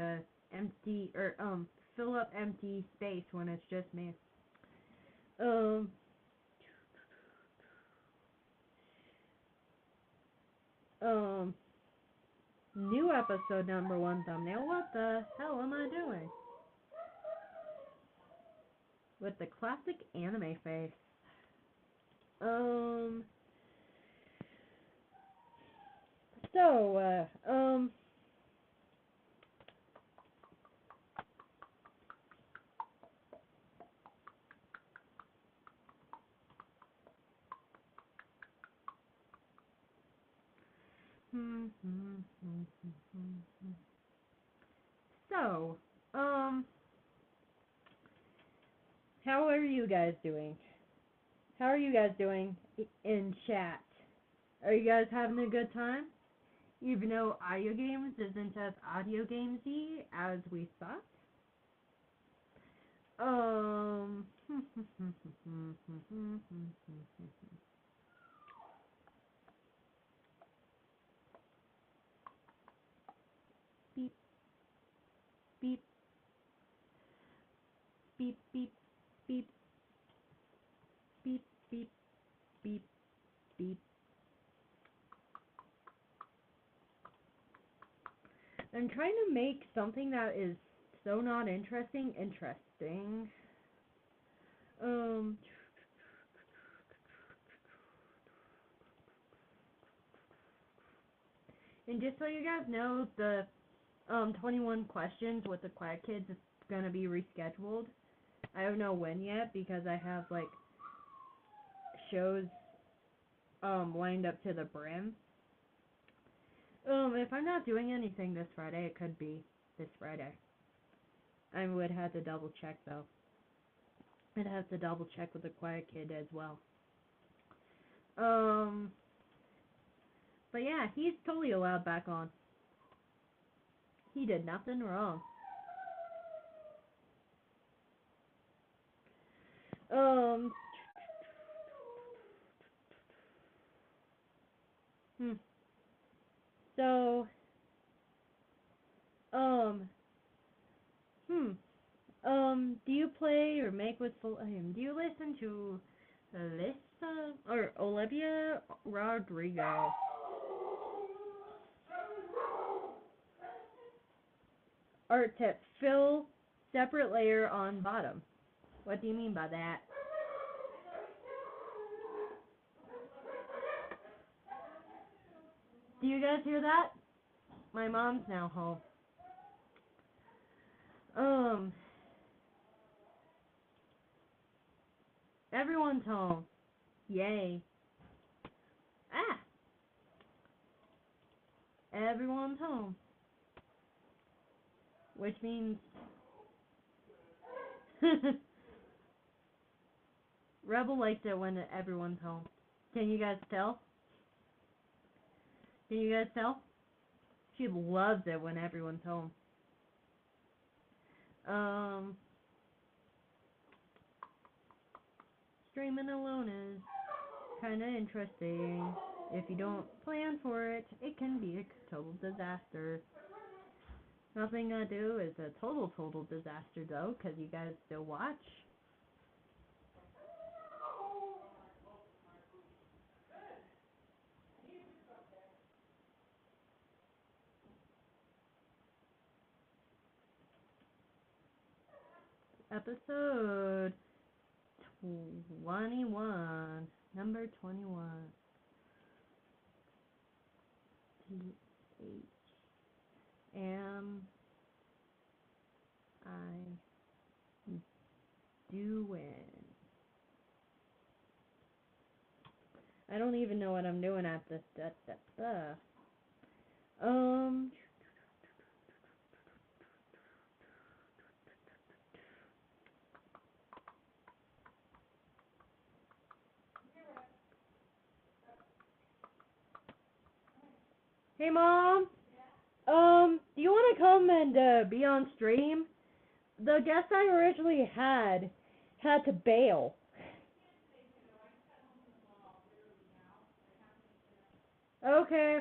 fill up empty space when it's just me. New episode number 1 thumbnail. What the hell am I doing? With the classic anime face. How are you guys doing? How are you guys doing in chat? Are you guys having a good time? Even though audio games isn't as audio gamesy as we thought. Beep, beep, beep, beep, beep, beep, beep, beep, beep. I'm trying to make something that is so not interesting. And just so you guys know, the 21 questions with the Quiet Kids is gonna be rescheduled. I don't know when yet because I have like shows lined up to the brim. If I'm not doing anything this Friday, it could be this Friday. I would have to double check though. I'd have to double check with the Quiet Kid as well. But yeah, he's totally allowed back on. He did nothing wrong. So, do you play or make with Flame? Do you listen to Alyssa or Olivia Rodrigo? Art tip: fill separate layer on bottom. What do you mean by that? Do you guys hear that? My mom's now home. Everyone's home. Yay. Ah! Everyone's home. Which means... Rebel likes it when everyone's home. Can you guys tell? Can you guys tell? She loves it when everyone's home. Streaming alone is kinda interesting. If you don't plan for it, it can be a total disaster. Nothing I do is a total disaster though, because you guys still watch. Episode 21. Number 21. T-H. Am I doing? I don't even know what I'm doing at this. Hey, Mom. Do you want to come and be on stream? The guest I originally had to bail. Okay.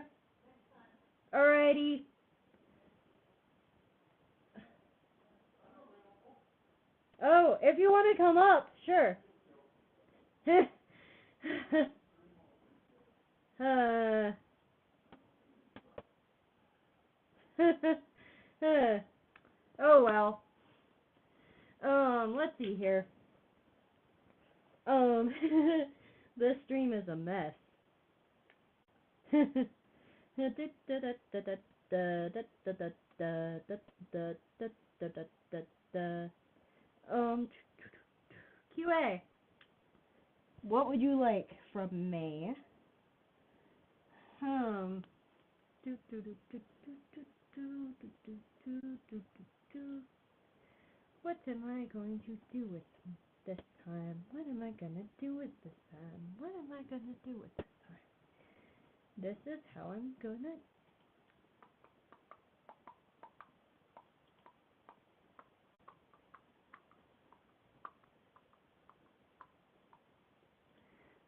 Alrighty. Oh, if you want to come up, sure. Oh well. Let's see here. This stream is a mess. QA. What would you like from me? What am I going to do with this time? What am I gonna do with this time? What am I gonna do with this time? This is how I'm gonna.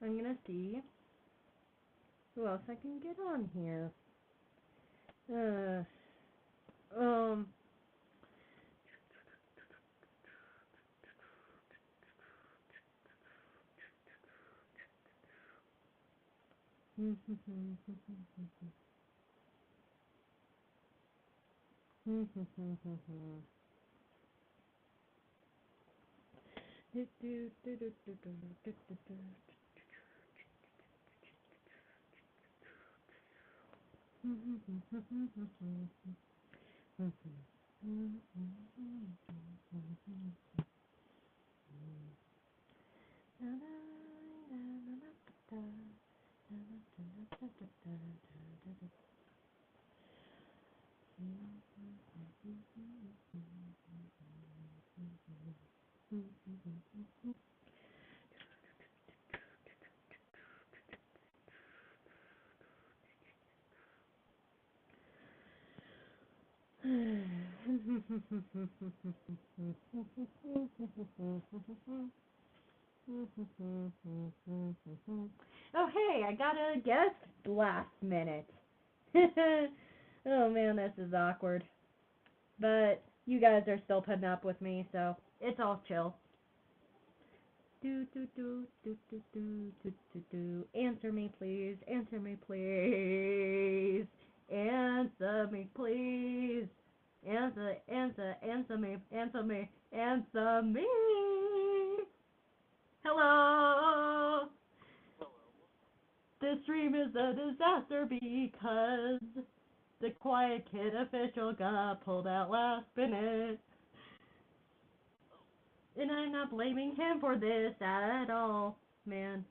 I'm gonna see who else I can get on here. Oh hey, I got a guest last minute. Oh man, this is awkward. But you guys are still putting up with me, so it's all chill. Answer me please, answer me please. Answer me please. Answer me, answer me. Hello. This stream is a disaster because the quiet kid official got pulled out last minute. And I'm not blaming him for this at all, man.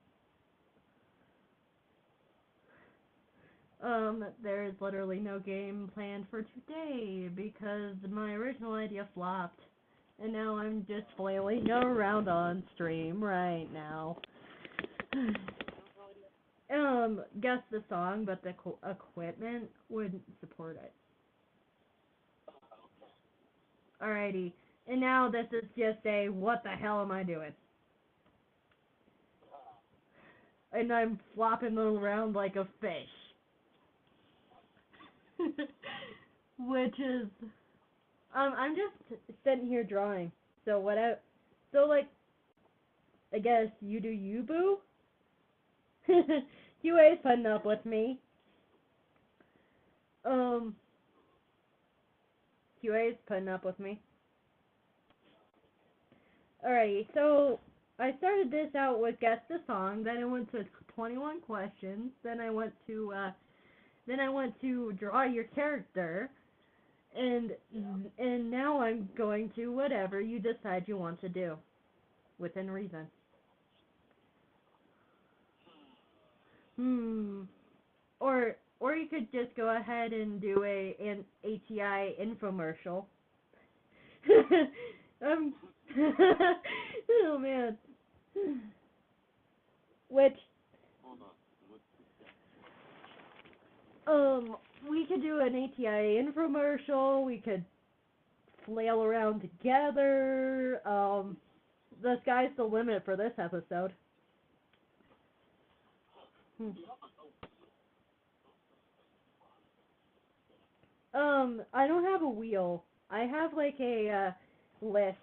There is literally no game planned for today because my original idea flopped. And now I'm just flailing around on stream right now. Guess the song, but the equipment wouldn't support it. Alrighty. And now this is just a what the hell am I doing? And I'm flopping around like a fish. Which is I'm just sitting here drawing. So like I guess you do you, boo? QA's putting up with me. QA's putting up with me. Alright, so I started this out with guess the song, then I went to 21 questions, then I went to draw your character, and now I'm going to whatever you decide you want to do, within reason. Or you could just go ahead and do an ATI infomercial. Oh man. Which we could do an ATI infomercial, we could flail around together. The sky's the limit for this episode. I don't have a wheel. I have like a list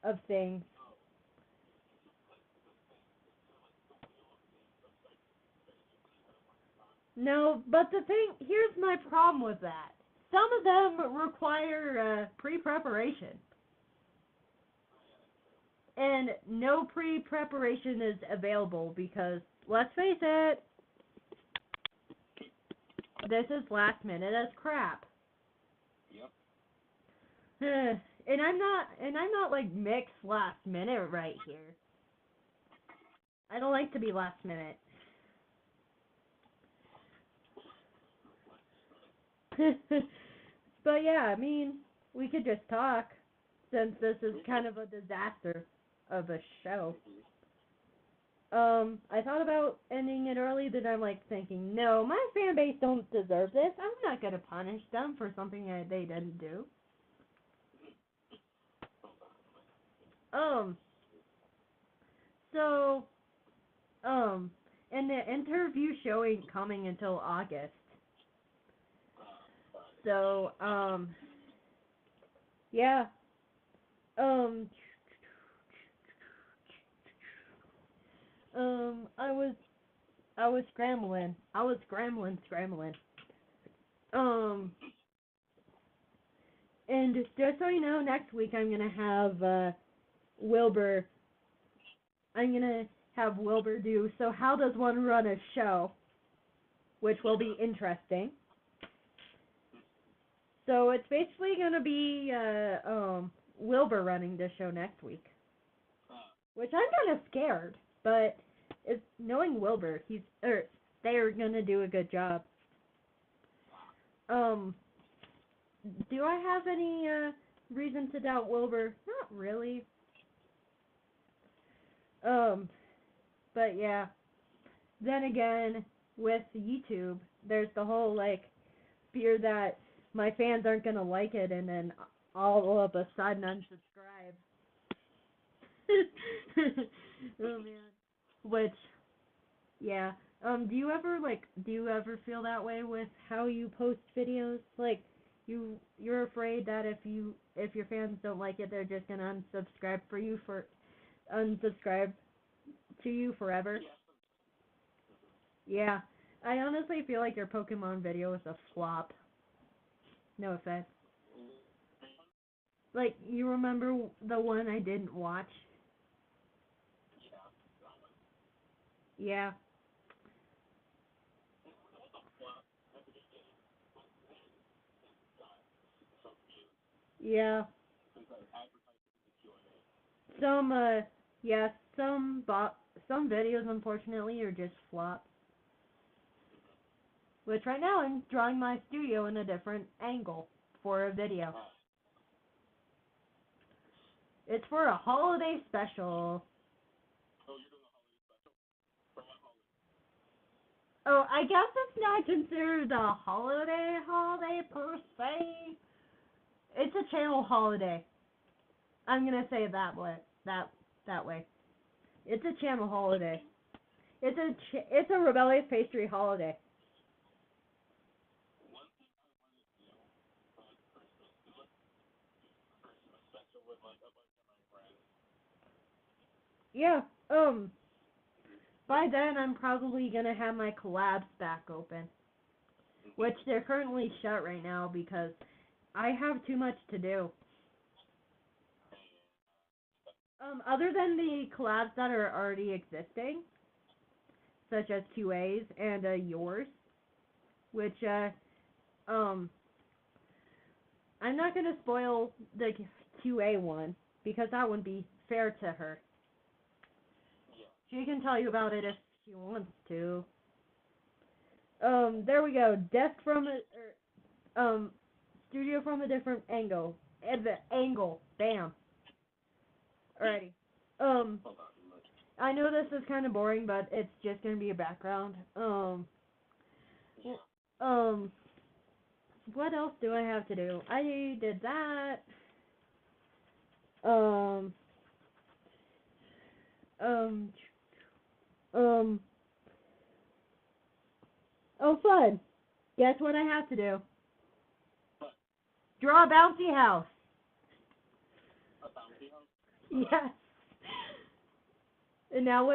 of things. No, but here's my problem with that. Some of them require pre-preparation. And no pre-preparation is available because, let's face it, this is last minute as crap. Yep. And I'm not like mixed last minute right here. I don't like to be last minute. But yeah, I mean, we could just talk since this is kind of a disaster of a show. I thought about ending it early, then I'm like thinking, no, my fan base don't deserve this. I'm not gonna punish them for something that they didn't do. So, and the interview show ain't coming until August. So, yeah. I was scrambling. And just so you know, next week I'm gonna have Wilbur. I'm gonna have Wilbur do. So how does one run a show? Which will be interesting. So it's basically gonna be Wilbur running the show next week. Which I'm kind of scared, but it's knowing Wilbur, they're gonna do a good job. Do I have any reason to doubt Wilbur? Not really. But yeah. Then again, with YouTube, there's the whole like fear that my fans aren't gonna like it, and then all of a sudden unsubscribe. Oh man. Which, yeah. Do you ever feel that way with how you post videos? Like, you're afraid that if your fans don't like it, they're just gonna unsubscribe to you forever. Yeah. I honestly feel like your Pokemon video is a flop. No offense. Like, you remember the one I didn't watch? Yeah. Yeah. Some yeah, some videos unfortunately are just flops. Which right now I'm drawing my studio in a different angle for a video. It's for a holiday special. Oh, you're doing a holiday special? For what holiday? Oh, I guess it's not considered a holiday per se. It's a channel holiday. I'm gonna say it that way. That way. It's a channel holiday. It's a rebellious pastry holiday. One thing I want to do for like Christmas is like Christmas special with like a bunch of my friends. Yeah. By then I'm probably gonna have my collabs back open, which they're currently shut right now because I have too much to do. Other than the collabs that are already existing, such as QA's and yours, which um I'm not gonna spoil the QA one because that wouldn't be fair to her. Yeah. She can tell you about it if she wants to. There we go. Desk from studio from a different angle. At the angle. Bam. Alrighty. I know this is kind of boring, but it's just gonna be a background. Yeah. What else do I have to do? I did that. Um, um, um. Oh, fun. Guess what I have to do? What? Draw a bouncy house. A bouncy house? Yes. And now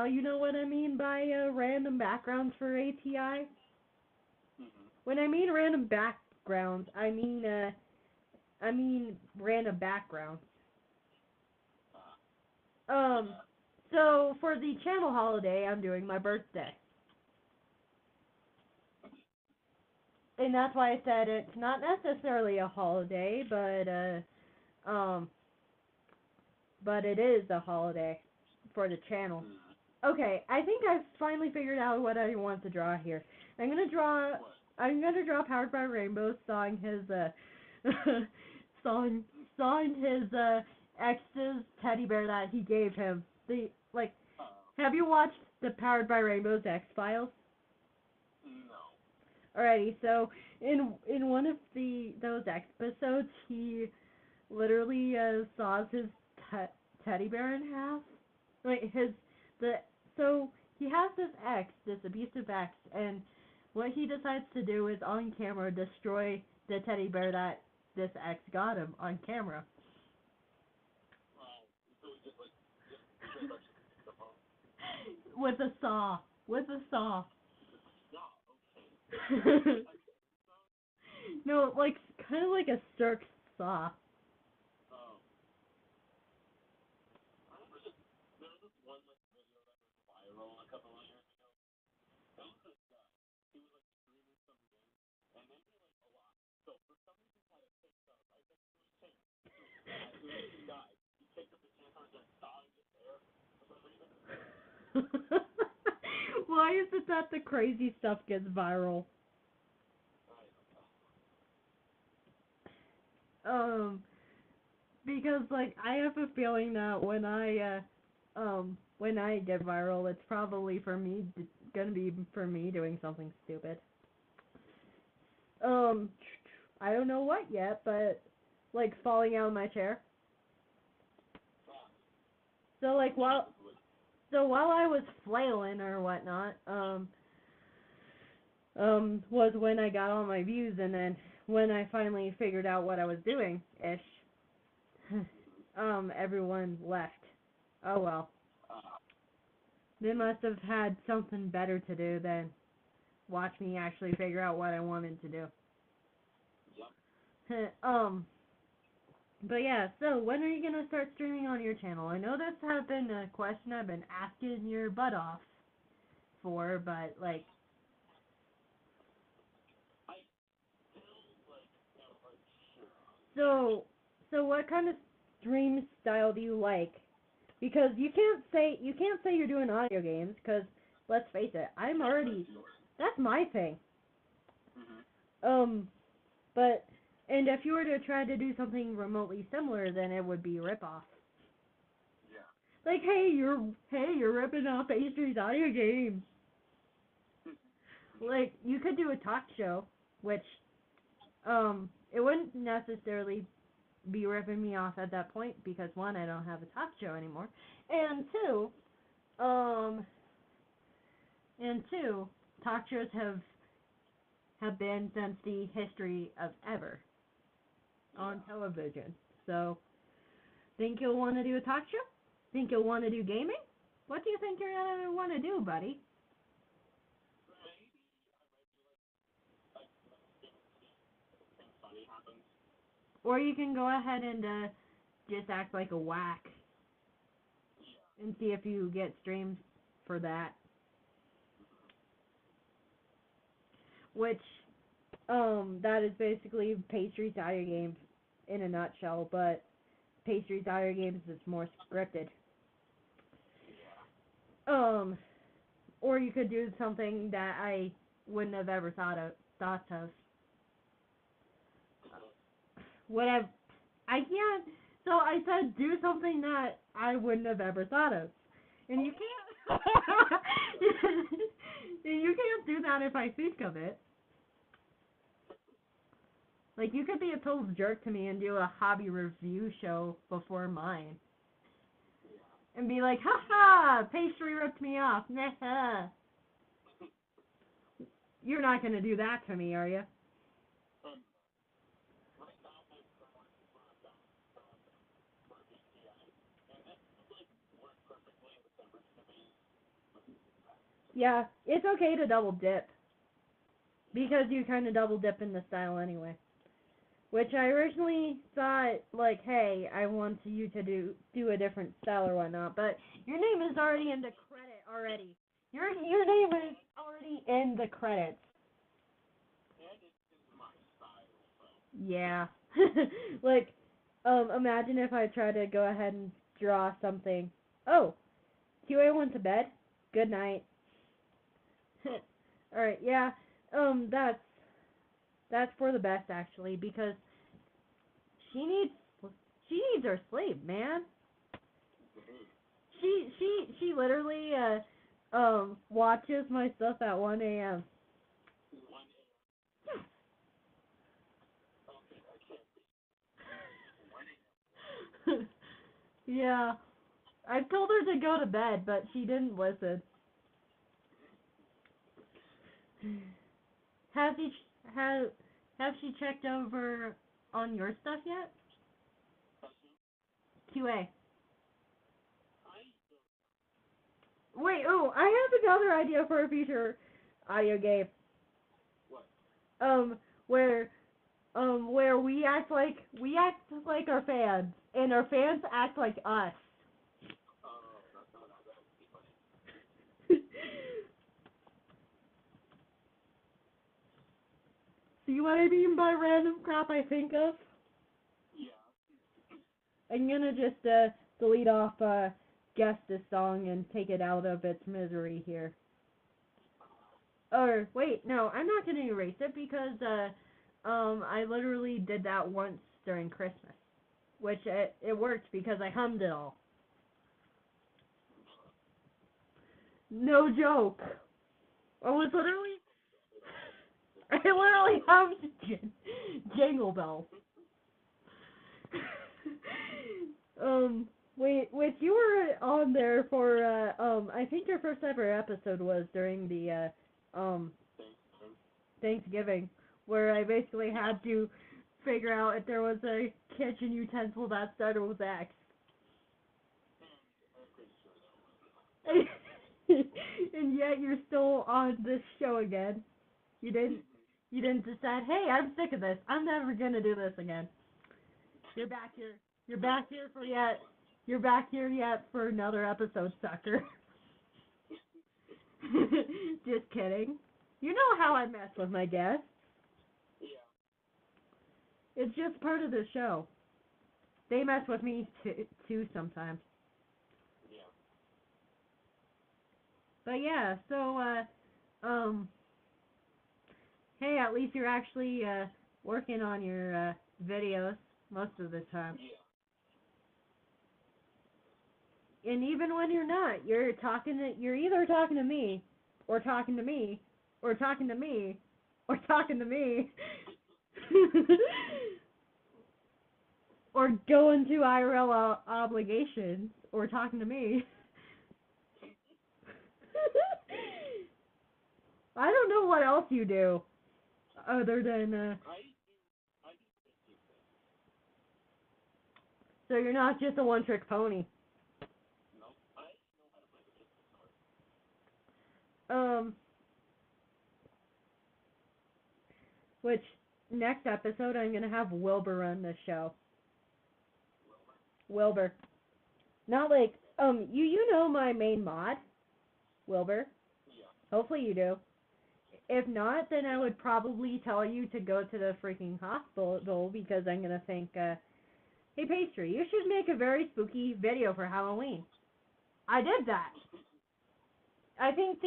you know what I mean by random backgrounds for ATI. Mhm. When I mean random backgrounds, I mean random backgrounds. Um, so for the channel holiday, I'm doing my birthday. And that's why I said it's not necessarily a holiday, but it is a holiday for the channel. Okay, I think I've finally figured out what I want to draw here. I'm gonna draw What? I'm gonna draw Powered by Rainbow sawing his sawing his ex's teddy bear that he gave him. Have you watched the Powered by Rainbow's X-Files? No. Alrighty, so in one of those episodes, he literally saws his teddy bear in half. Like so he has this abusive ex, and what he decides to do is on camera destroy the teddy bear that this ex got him on camera. Wow. So it's just like just the phone. With a saw. With a saw. Yeah. Okay. No, like kind of like a circ saw. Oh. I remember there was this one like video that was viral a couple of years ago. It was this guy. He was like streaming some game, and they did like a lot. So for some reason, he had a chainsaw right next to his chair. As soon as he died, he picked up the chainsaw and started sawing his hair for some reason. Why is it that the crazy stuff gets viral? I don't know. Because like I have a feeling that when I get viral, it's probably gonna be for me doing something stupid. I don't know what yet, but like falling out of my chair. So while I was flailing or whatnot, was when I got all my views, and then when I finally figured out what I was doing, everyone left. Oh well. They must have had something better to do than watch me actually figure out what I wanted to do. Yep. But yeah, so when are you gonna start streaming on your channel? I know this has been a question I've been asking your butt off for, but like. I still like am like sure. So what kind of stream style do you like? Because you can't say you're doing audio games because let's face it, that's my thing. Mhm. But and if you were to try to do something remotely similar, then it would be a ripoff. Yeah. Like, hey, you're ripping off Pastry's audio games. Like, you could do a talk show, which it wouldn't necessarily be ripping me off at that point because one, I don't have a talk show anymore, and two, um, talk shows have been since the history of ever on television. So, think you'll want to do a talk show? Think you'll want to do gaming? What do you think you're gonna want to do, buddy? Funny happens. Or you can go ahead and just act like a whack and see if you get streams for that. Which, that is basically Pastry Dire Games in a nutshell, but Pastry Dire Games is more scripted. Or you could do something that I wouldn't have ever thought of. Whatever. I can't. So I said do something that I wouldn't have ever thought of, and you can't. You can't do that if I think of it. Like you could be a total jerk to me and do a hobby review show before mine, and be like, "Ha ha! Pastry ripped me off." Nah. You're not gonna do that to me, are you? Yeah, it's okay to double dip because you kind of double dip in the style anyway. Which I originally thought, like, hey, I want you to do a different style or whatnot, but your name is already in the credit already. Your name is already in the credits. Yeah. Like, imagine if I try to go ahead and draw something. Oh, QA went to bed. Good night. All right, yeah. That's for the best actually because she needs she needs her sleep, man. She literally watches my stuff at 1 a.m. Yeah, I told her to go to bed, but she didn't listen. Has he has have she checked over on your stuff yet? QA. Wait, oh, I have another idea for a future audio game. What? Where we act like our fans, and our fans act like us. Oh, that's not that bad. See what I mean by random crap I think of? Yeah. I'm gonna just delete off guess this song and take it out of its misery here. Or wait, no, I'm not gonna erase it because I literally did that once during Christmas, which it worked because I hummed it all. No joke. I was literally I literally hummed Jingle Bells. Wait, you were on there for I think your first ever episode was during the Thanksgiving, where I basically had to figure out if there was a kitchen utensil that started with X. And yet you're still on this show again. You didn't you didn't decide, hey, I'm sick of this. I'm never gonna do this again. You're back here. You're back here for yet. You're back here yet for another episode, sucker. Just kidding. You know how I mess with my guests. Yeah. It's just part of the show. they mess with me too sometimes. Yeah. But yeah, so hey, at least you're actually working on your videos most of the time. Yeah. And even when you're not, you're either talking to me, or talking to me, or talking to me, or talking to me, or going to IRL obligations, or talking to me. I don't know what else you do, other than I do pretty good. so you're not just a one-trick pony. No, I know how to play the guitar. Which next episode I'm gonna have Wilbur run the show. Wilbur. Not like you know my main mod, Wilbur. Yeah. Hopefully you do. If not, then I would probably tell you to go to the freaking hospital because I'm gonna think, hey Pastry, you should make a very spooky video for Halloween. I did that. I think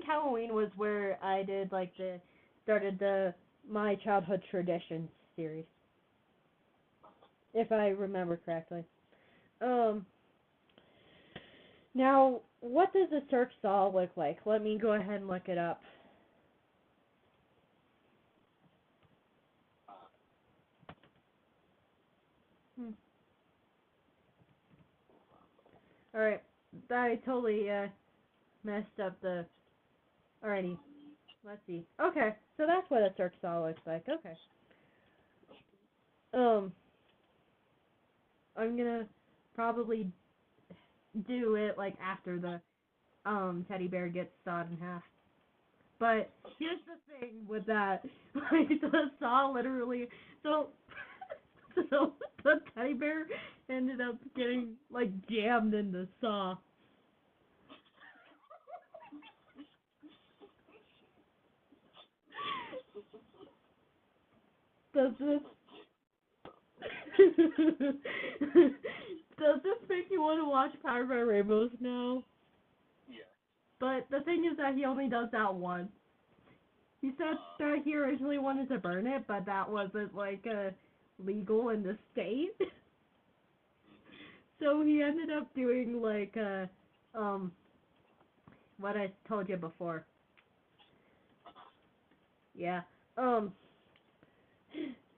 Halloween was where I did started the My Childhood Traditions series, if I remember correctly. Now, what does the search saw look like? Let me go ahead and look it up. Alright, I totally messed up the... Alrighty, let's see. Okay, so that's what a search saw looks like. Okay. I'm gonna probably do it after the teddy bear gets sawed in half. But here's the thing with that. The saw literally so so the teddy bear ended up getting jammed in the saw. Does this does this make you want to watch Powered by Rainbows now? Yeah. But the thing is that he only does that once. He said that he originally wanted to burn it, but that wasn't legal in the state. So he ended up doing what I told you before. Yeah.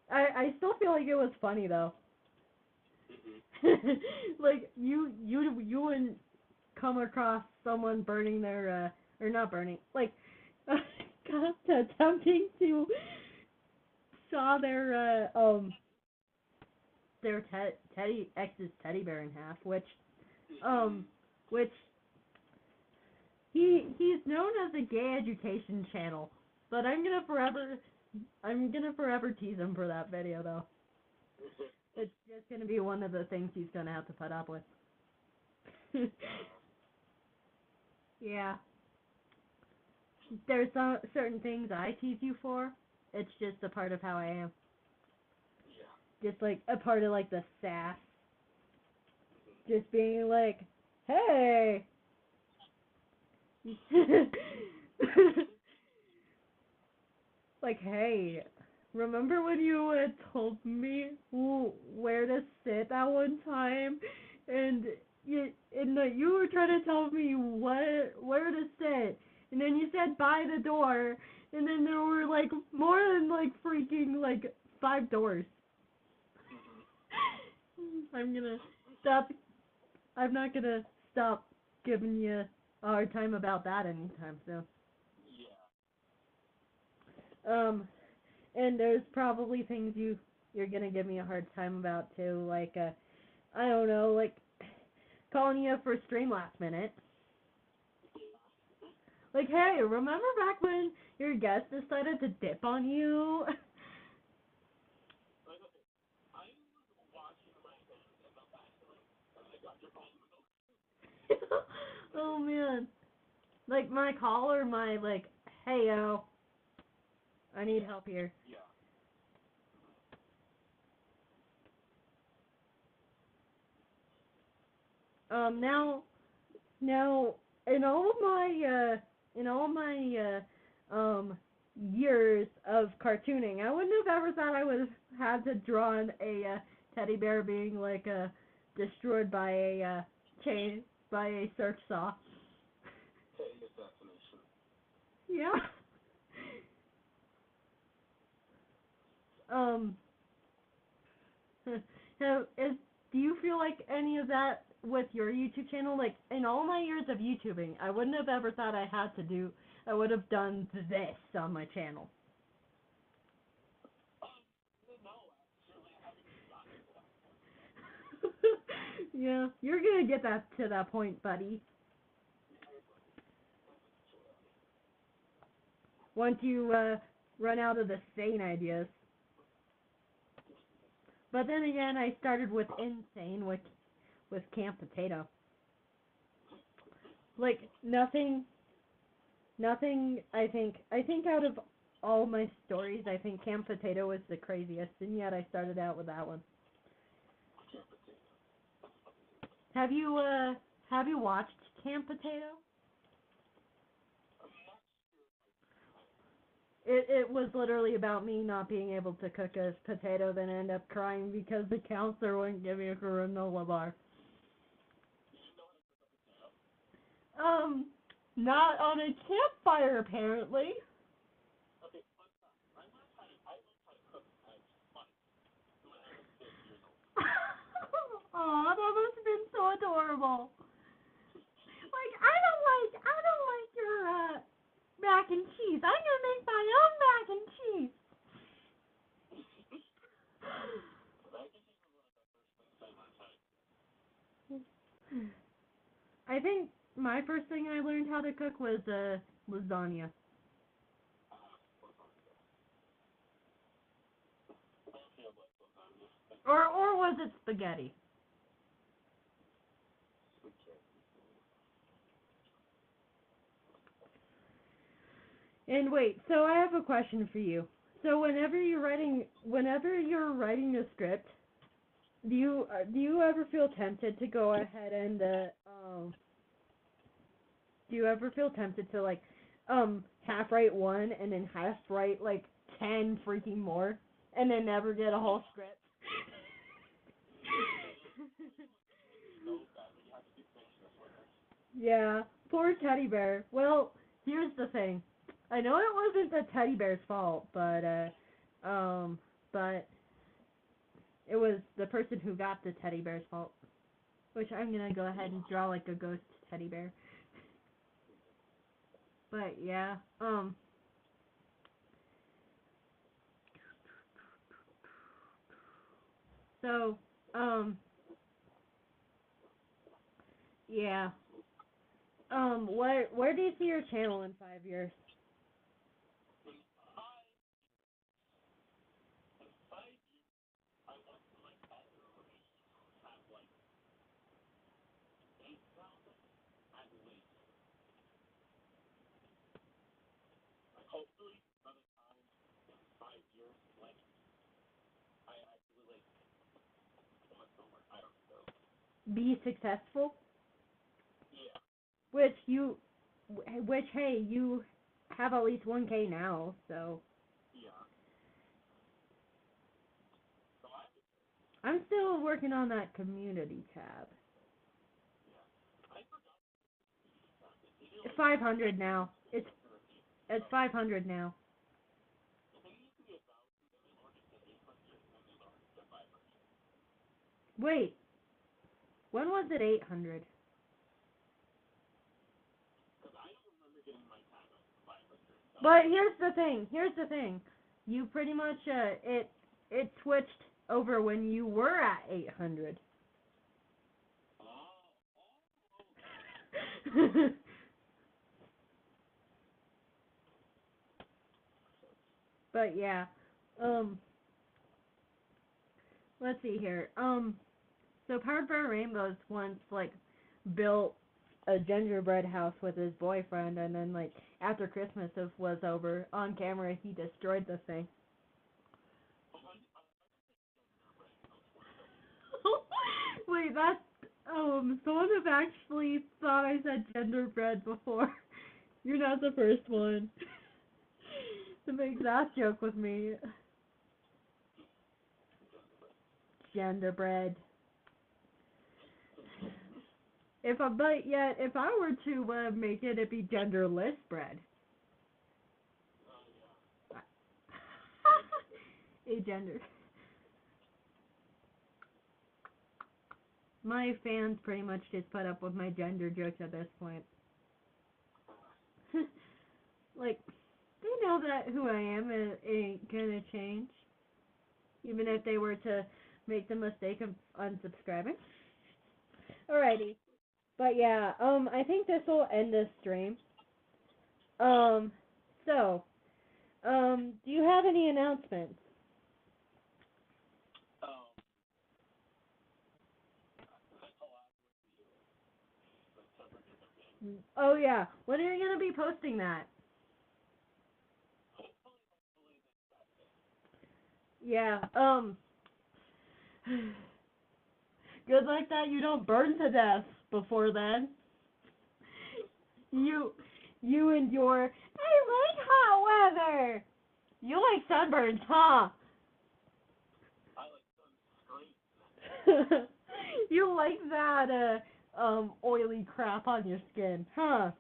I still feel like it was funny though. You wouldn't come across someone burning their or not burning attempting to saw their ex's teddy bear in half, which he's known as a gay education channel, but I'm gonna forever tease him for that video though. It's just gonna be one of the things he's gonna have to put up with. Yeah. There's certain things I tease you for. It's just a part of how I am. Yeah. Just a part of the sass. Just being like, hey. Hey, remember when you told me where to sit that one time, and you were trying to tell me where to sit, and then you said by the door, and then there were more than freaking 5 doors. I'm gonna stop. I'm not gonna stop giving you a hard time about that anytime soon. Yeah. And there's probably things you're gonna give me a hard time about too, I don't know, calling you for stream last minute. Hey, remember back when your guest decided to dip on you? Oh man. My call or my hey yo, I need help here. Yeah. Now, now, in all my years of cartooning, I wouldn't have ever thought I would have had to draw a teddy bear being like destroyed by a chain by a search saw. Teddy assassination. Yeah. Um. Do you feel like any of that with your YouTube channel? Like in all my years of YouTubing, I wouldn't have ever thought I would have done this on my channel. No, actually, I haven't gotten to that. Yeah, you're gonna get that to that point, buddy. Once you run out of the sane ideas. But then again, I started with insane with Camp Potato. Like nothing. I think out of all my stories, I think Camp Potato was the craziest, and yet I started out with that one. Have you watched Camp Potato? It was literally about me not being able to cook a potato, then end up crying because the counselor wouldn't give me a granola bar. Um, Not on a campfire apparently. Okay, fun fact. I learned how to cook at 5 when I was 6 years old. Aw, that must have been so adorable. Like I don't like your mac and cheese. I'm gonna make my own mac and cheese. Mac and cheese was one of the first things I learned how to I think my first thing I learned how to cook was lasagna. Or was it spaghetti? And wait, so I have a question for you. So whenever you're writing a script, do you ever feel tempted to go ahead and do you ever feel tempted to like half write one and then half write like 10 freaking more and then never get a whole script? Yeah, poor teddy bear. Well, here's the thing. I know it wasn't the teddy bear's fault, but it was the person who got the teddy bear's fault. Which I'm gonna go ahead and draw like a ghost teddy bear. But yeah, so, yeah. Where do you see your channel in 5 years? hopefully by the time in 5 years, like I actually like went somewhere. I don't know. Be successful? Yeah. Which hey, you have at least 1K now, so. Yeah. So I'm still working on that community tab. I forgot. It's 500 now. It's 500 now. Wait, when was it 800? But here's the thing. You pretty much it switched over when you were at 800. But yeah, let's see here. So Powered by Rainbows once like built a gingerbread house with his boyfriend, and then like after Christmas was over, on camera he destroyed the thing. Wait, Someone have actually thought I said genderbread before. You're not the first one to make that joke with me. Genderbread. If I were to make it, it'd be genderless bread. Agender. My fans pretty much just put up with my gender jokes at this point. Like, they know that who I am ain't gonna change, even if they were to make the mistake of unsubscribing. Alrighty, but yeah, I think this will end this stream. So, do you have any announcements? Oh yeah, when are you gonna be posting that? Yeah, good luck that you don't burn to death before then. You, you and your, I like hot weather. You like sunburns, huh? You like that, oily crap on your skin, huh?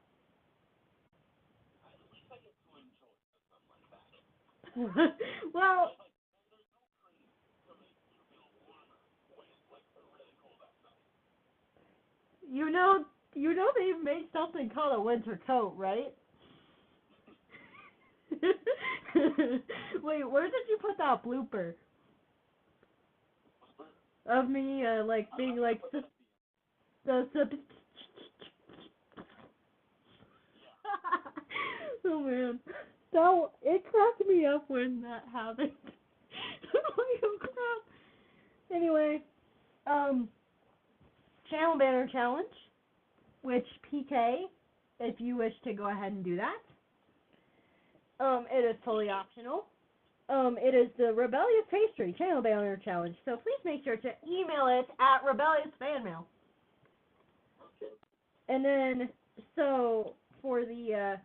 Well, you know, they make something called a winter coat, right? Wait, where did you put that blooper of me, like being like the oh man, that it cracked me up when that happened. Like, oh crap. Anyway, um, channel banner challenge, which PK, if you wish to go ahead and do that. It is totally optional. It is the Rebellious Pastry Channel Banner Challenge, so please make sure to email it at Rebellious Fan Mail. And then, so, and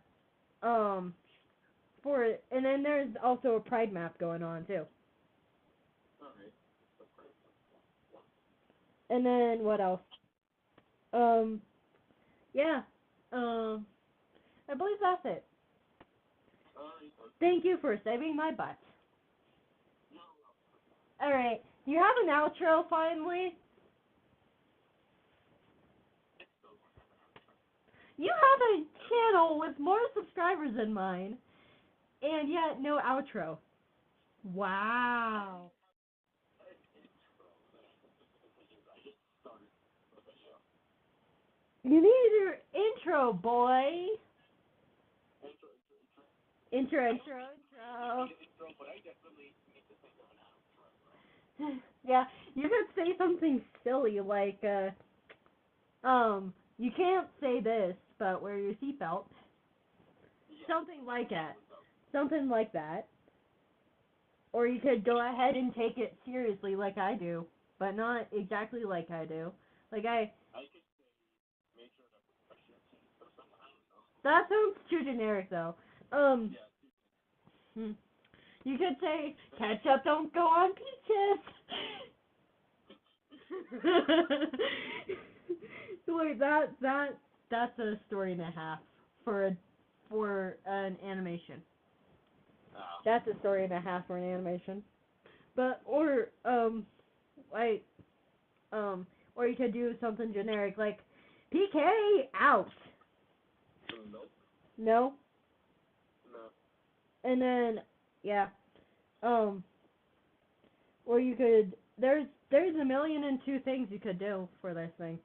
then there's also a pride map going on, too. And then, what else? Yeah, I believe that's it. Thank you for saving my butt. Alright, you have an outro finally? You have a channel with more subscribers than mine, and yet no outro. Wow. You need your intro, boy. Intro. Yeah, you could say something silly like, you can't say this, but wear your seatbelt. Something like that. Something like that. Or you could go ahead and take it seriously like I do, but not exactly like I do. Like that sounds too generic though. Hmm. You could say ketchup don't go on peaches. Wait, that's a story and a half for an animation. That's a story and a half for an animation. But like or you could do something generic like PK out. No. And then yeah. Or you could there's a million and two things you could do for this thing.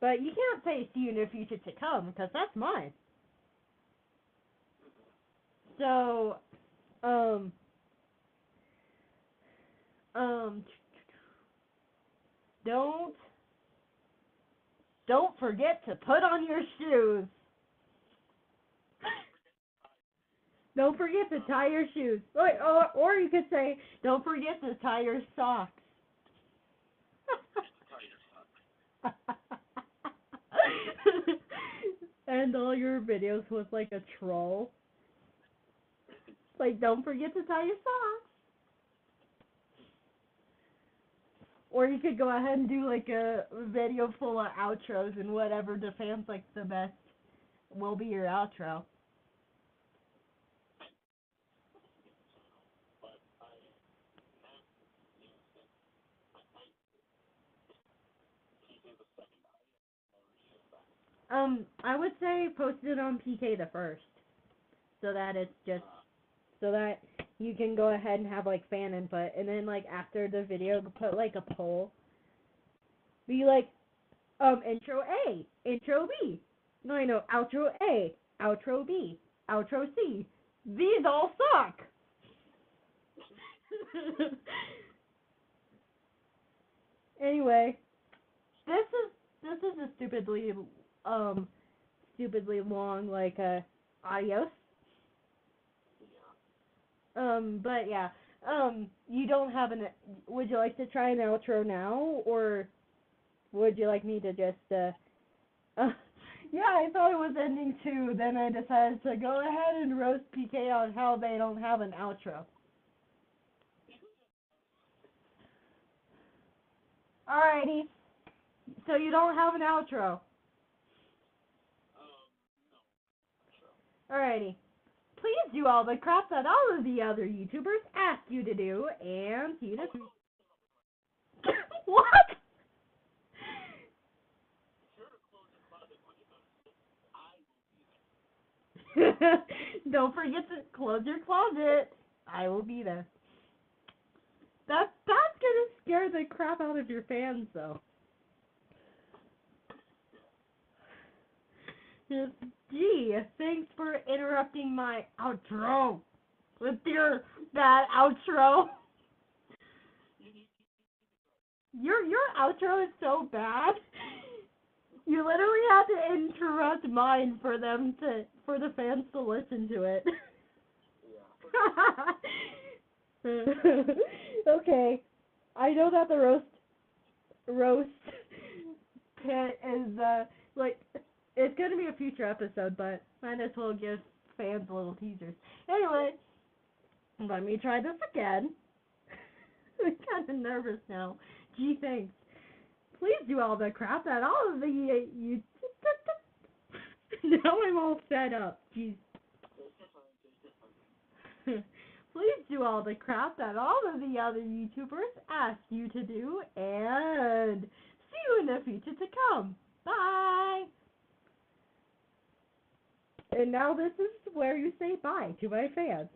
But you can't say see you in the future to come because that's mine. So, um, don't forget to put on your shoes. Don't forget to tie your shoes. Or you could say, don't forget to tie your socks. And all your videos with like a troll. Like, don't forget to tie your socks. Or you could go ahead and do like a video full of outros, and whatever the fans like the best will be your outro. I would say post it on PK the first, so that it's just so that you can go ahead and have like fan input, and then like after the video put like a poll, be like intro A, intro B, no I know outro A, outro B, outro C. These all suck. Anyway, this is a stupidly long like adios. But yeah. You don't have an. Would you like to try an outro now, or would you like me to just yeah, I thought it was ending too. Then I decided to go ahead and roast PK on how they don't have an outro. Alrighty. So you don't have an outro. Alrighty. Please do all the crap that all of the other YouTubers ask you to do, and see you next week. What? Don't forget to close your closet. I will be there. That's gonna scare the crap out of your fans, though. Gee, thanks for interrupting my outro with your bad outro. Your outro is so bad. You literally had to interrupt mine for the fans to listen to it. Okay, I know that the roast pit is like it's gonna be a future episode, but might as well give fans little teasers. Anyway, let me try this again. I'm kind of nervous now. Gee, thanks. Please do all the crap that all of the you. Now I'm all fed up. Jeez. Please do all the crap that all of the other YouTubers ask you to do, and see you in the future to come. Bye. And now this is where you say bye to my fans.